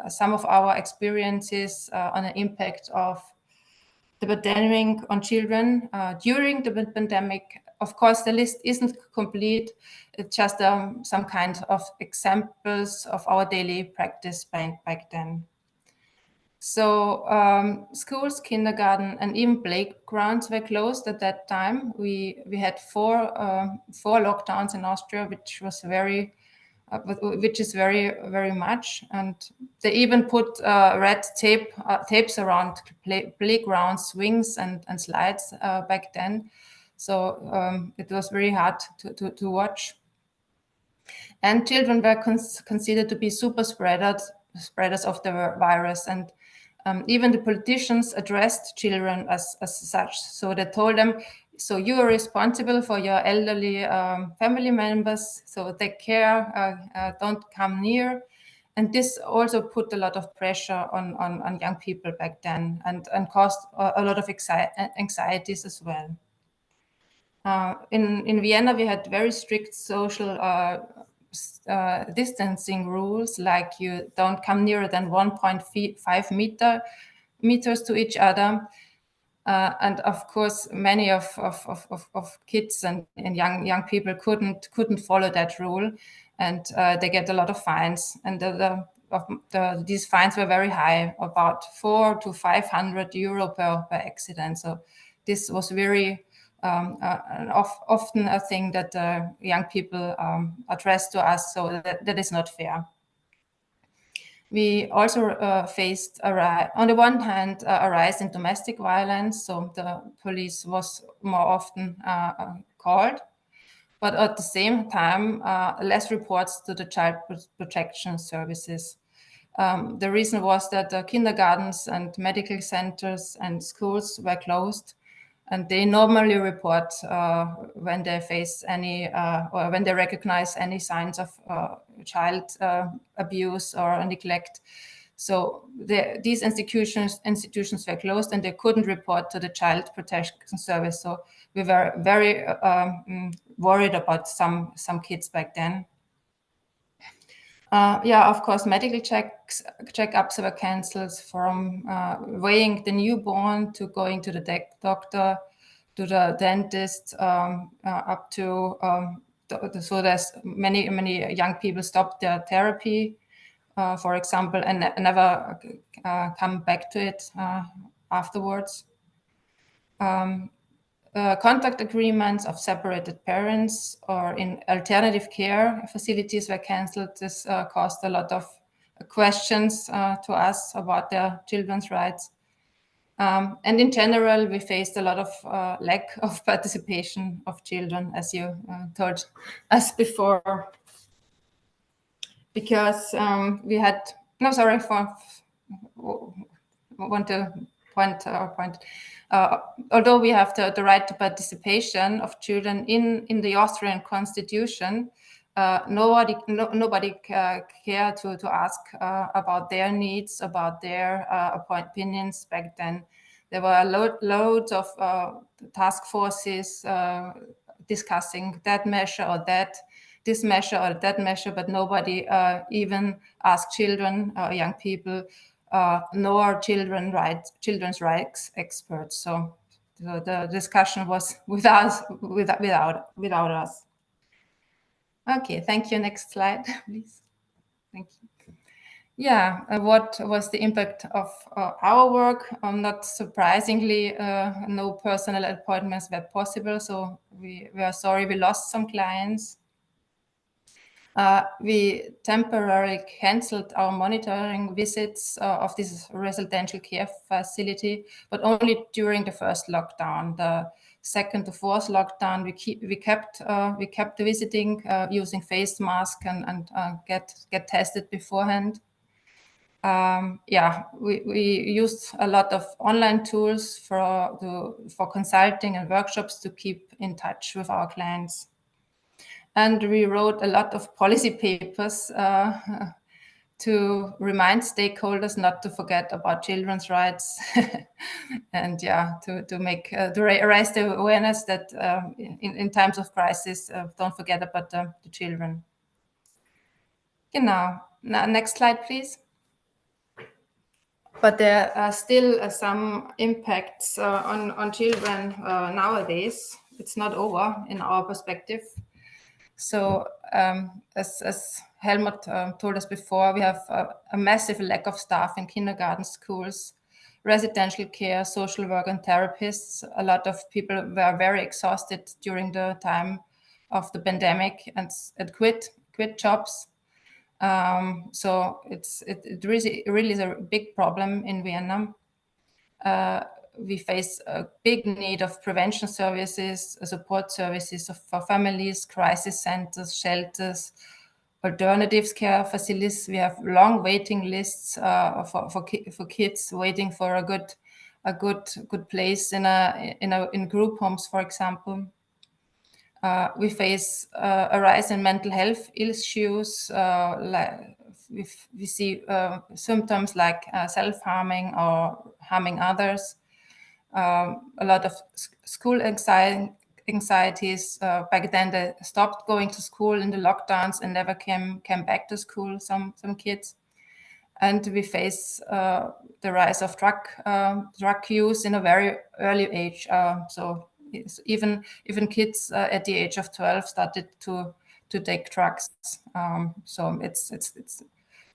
some of our experiences on the impact of the pandemic on children during the pandemic. Of course, the list isn't complete. It's just some kind of examples of our daily practice back then. So schools, kindergarten, and even playgrounds were closed at that time. We had four lockdowns in Austria, which was which is very much. And they even put red tapes around playgrounds, swings, and slides back then. So it was very hard to watch. And children were considered to be super spreaders of the virus, and even the politicians addressed children as such. So they told them, so you are responsible for your elderly family members, so take care, don't come near. And this also put a lot of pressure on young people back then, and caused a lot of anxieties as well. In Vienna, we had very strict social distancing rules, like you don't come nearer than 1.5 meters to each other. And of course, many of kids and young people couldn't follow that rule, and they get a lot of fines. And these fines were very high, about 400 to 500 euro per accident. So this was very often a thing that young people address to us. So that is not fair. We also faced, on the one hand, a rise in domestic violence, so the police was more often called, but at the same time, less reports to the child protection services. The reason was that the kindergartens and medical centers and schools were closed, and they normally report when they face any or when they recognize any signs of child abuse or neglect. So these institutions were closed, and they couldn't report to the child protection service. So we were very worried about some kids back then. Of course, medical checkups were cancelled, from weighing the newborn to going to the doctor, to the dentist, up to so there's many young people stopped their therapy, for example, and never come back to it afterwards. Contact agreements of separated parents or in alternative care facilities were cancelled. This caused a lot of questions to us about their children's rights. And in general, we faced a lot of lack of participation of children, as you told us before, because we had, no, sorry, want to point. Although we have the right to participation of children in the Austrian constitution, nobody cared to ask about their needs, about their opinions back then. There were loads of task forces discussing that measure or this measure or that measure, but nobody even asked children or young people, nor children's rights experts. So the discussion was without us. Okay, thank you. Next slide, please. Thank you. Yeah, what was the impact of our work? Not surprisingly, no personal appointments were possible, so we are sorry we lost some clients. We temporarily cancelled our monitoring visits of this residential care facility, but only during the first lockdown. The second to fourth lockdown, we kept visiting using face mask and get tested beforehand. Yeah, we used a lot of online tools for consulting and workshops to keep in touch with our clients. And we wrote a lot of policy papers to remind stakeholders not to forget about children's rights, and yeah, to raise the awareness that in times of crisis, don't forget about the children. Genau. Next slide, please. But there are still some impacts on children nowadays. It's not over in our perspective. So as Helmut told us before, we have a massive lack of staff in kindergarten, schools, residential care, social work and therapists. A lot of people were very exhausted during the time of the pandemic and quit jobs. So it really is a big problem in Vienna. We face a big need of prevention services, support services for families, crisis centers, shelters, alternatives care facilities. We have long waiting lists for kids waiting for a good place in group homes, for example. We face a rise in mental health issues. We see symptoms like self-harming or harming others. A lot of school anxieties. Back then, they stopped going to school in the lockdowns and never came back to school. Some kids, and we face the rise of drug use in a very early age. So even kids at the age of 12 started to take drugs. So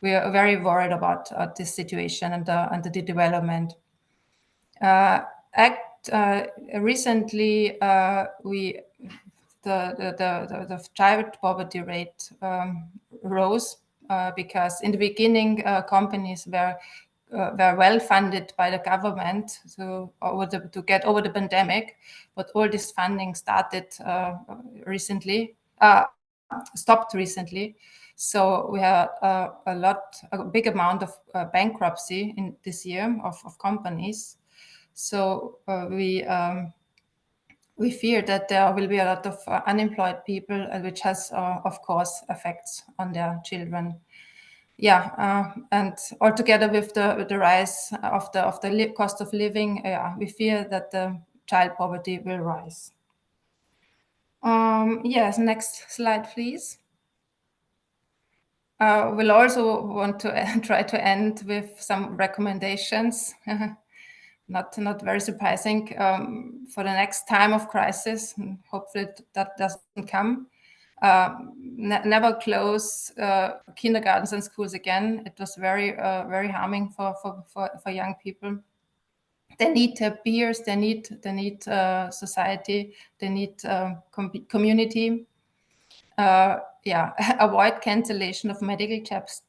we are very worried about this situation and the development. Recently, the child poverty rate rose because in the beginning companies were well funded by the government to get over the pandemic, but all this funding stopped recently. So we had a big amount of bankruptcy in this year of companies. So we fear that there will be a lot of unemployed people, which has, of course, effects on their children. Yeah, and altogether with the rise of the cost of living, we fear that the child poverty will rise. Yes, next slide, please. We'll also want to try to end with some recommendations. Not very surprising for the next time of crisis. Hopefully that doesn't come. Never close kindergartens and schools again. It was very harming for young people. They need peers, they need society, they need community. Yeah, avoid cancellation of medical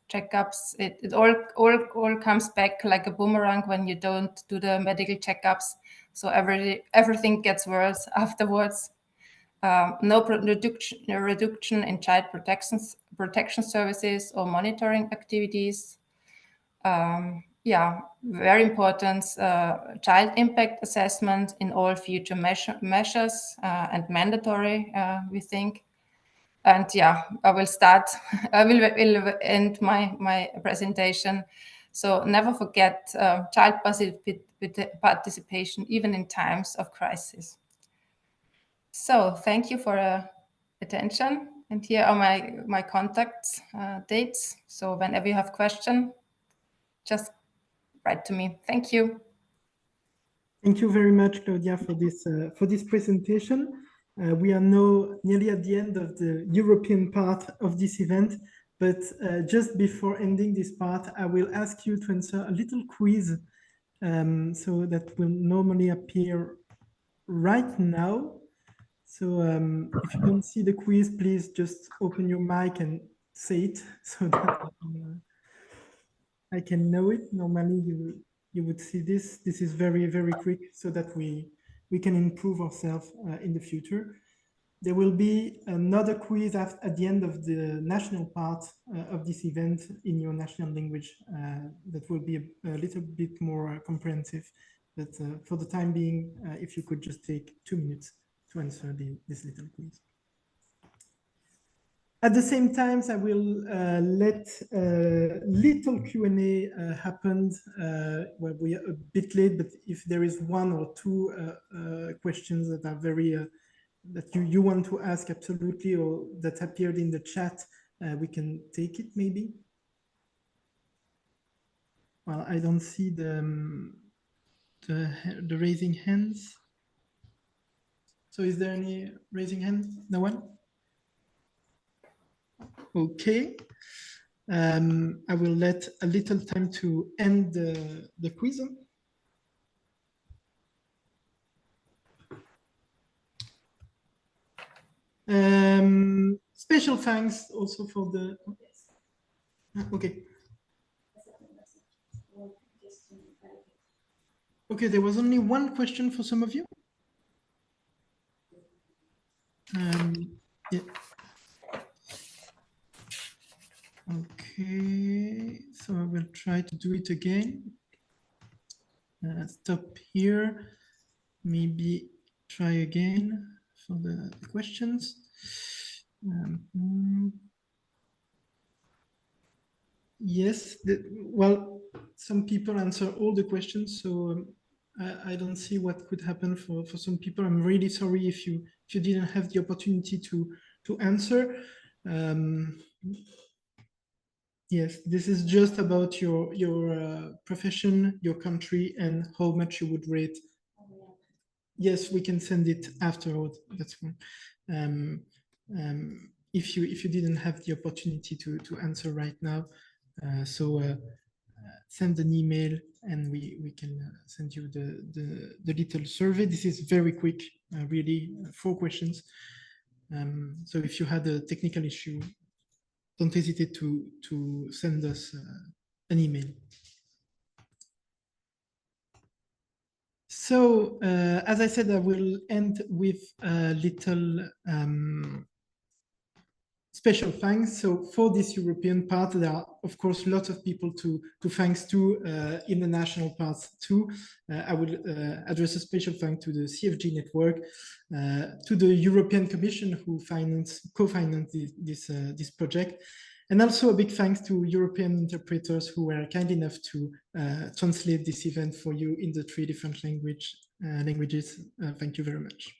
checkups. It all comes back like a boomerang when you don't do the medical checkups. So everything gets worse afterwards. No reduction in child protection services or monitoring activities. Yeah, very important, child impact assessment in all future measures and mandatory, we think. And yeah, I will will end my presentation. So never forget child participation, even in times of crisis. So thank you for attention. And here are my contact dates. So whenever you have question, just write to me. Thank you. Thank you very much, Claudia, for this presentation. We are now nearly at the end of the European part of this event, but just before ending this part, I will ask you to answer a little quiz, so that will normally appear right now. So if you don't see the quiz, please just open your mic and say it so that I can know it. Normally you would see this. This is very, very quick so that we can improve ourselves in the future. There will be another quiz at the end of the national part of this event in your national language that will be a little bit more comprehensive. But for the time being, if you could just take 2 minutes to answer this little quiz. At the same time, I will let little Q&A happen where we are a bit late, but if there is 1 or 2 questions that are very, that you want to ask absolutely, or that appeared in the chat, we can take it maybe. Well, I don't see the raising hands. So is there any raising hands? No one? Okay. I will let a little time to end the quiz. Special thanks also for the... Okay. Okay, there was only 1 question for some of you. Yeah. Okay, so I will try to do it again. Stop here. Maybe try again for the questions. Yes, well, some people answer all the questions, so I don't see what could happen for some people. I'm really sorry if you didn't have the opportunity to answer. Yes, this is just about your profession, your country, and how much you would rate. Yes, we can send it afterwards. That's fine. If you didn't have the opportunity to answer right now, send an email and we can send you the little survey. This is very quick, really 4 questions. So if you had a technical issue, don't hesitate to send us an email. So as I said, I will end with a little special thanks. So for this European part, there are of course lots of people to thanks to in the national parts too. I will address a special thank to the CFG network, to the European Commission who co-financed this project, and also a big thanks to European interpreters who were kind enough to translate this event for you in the 3 different languages. Thank you very much.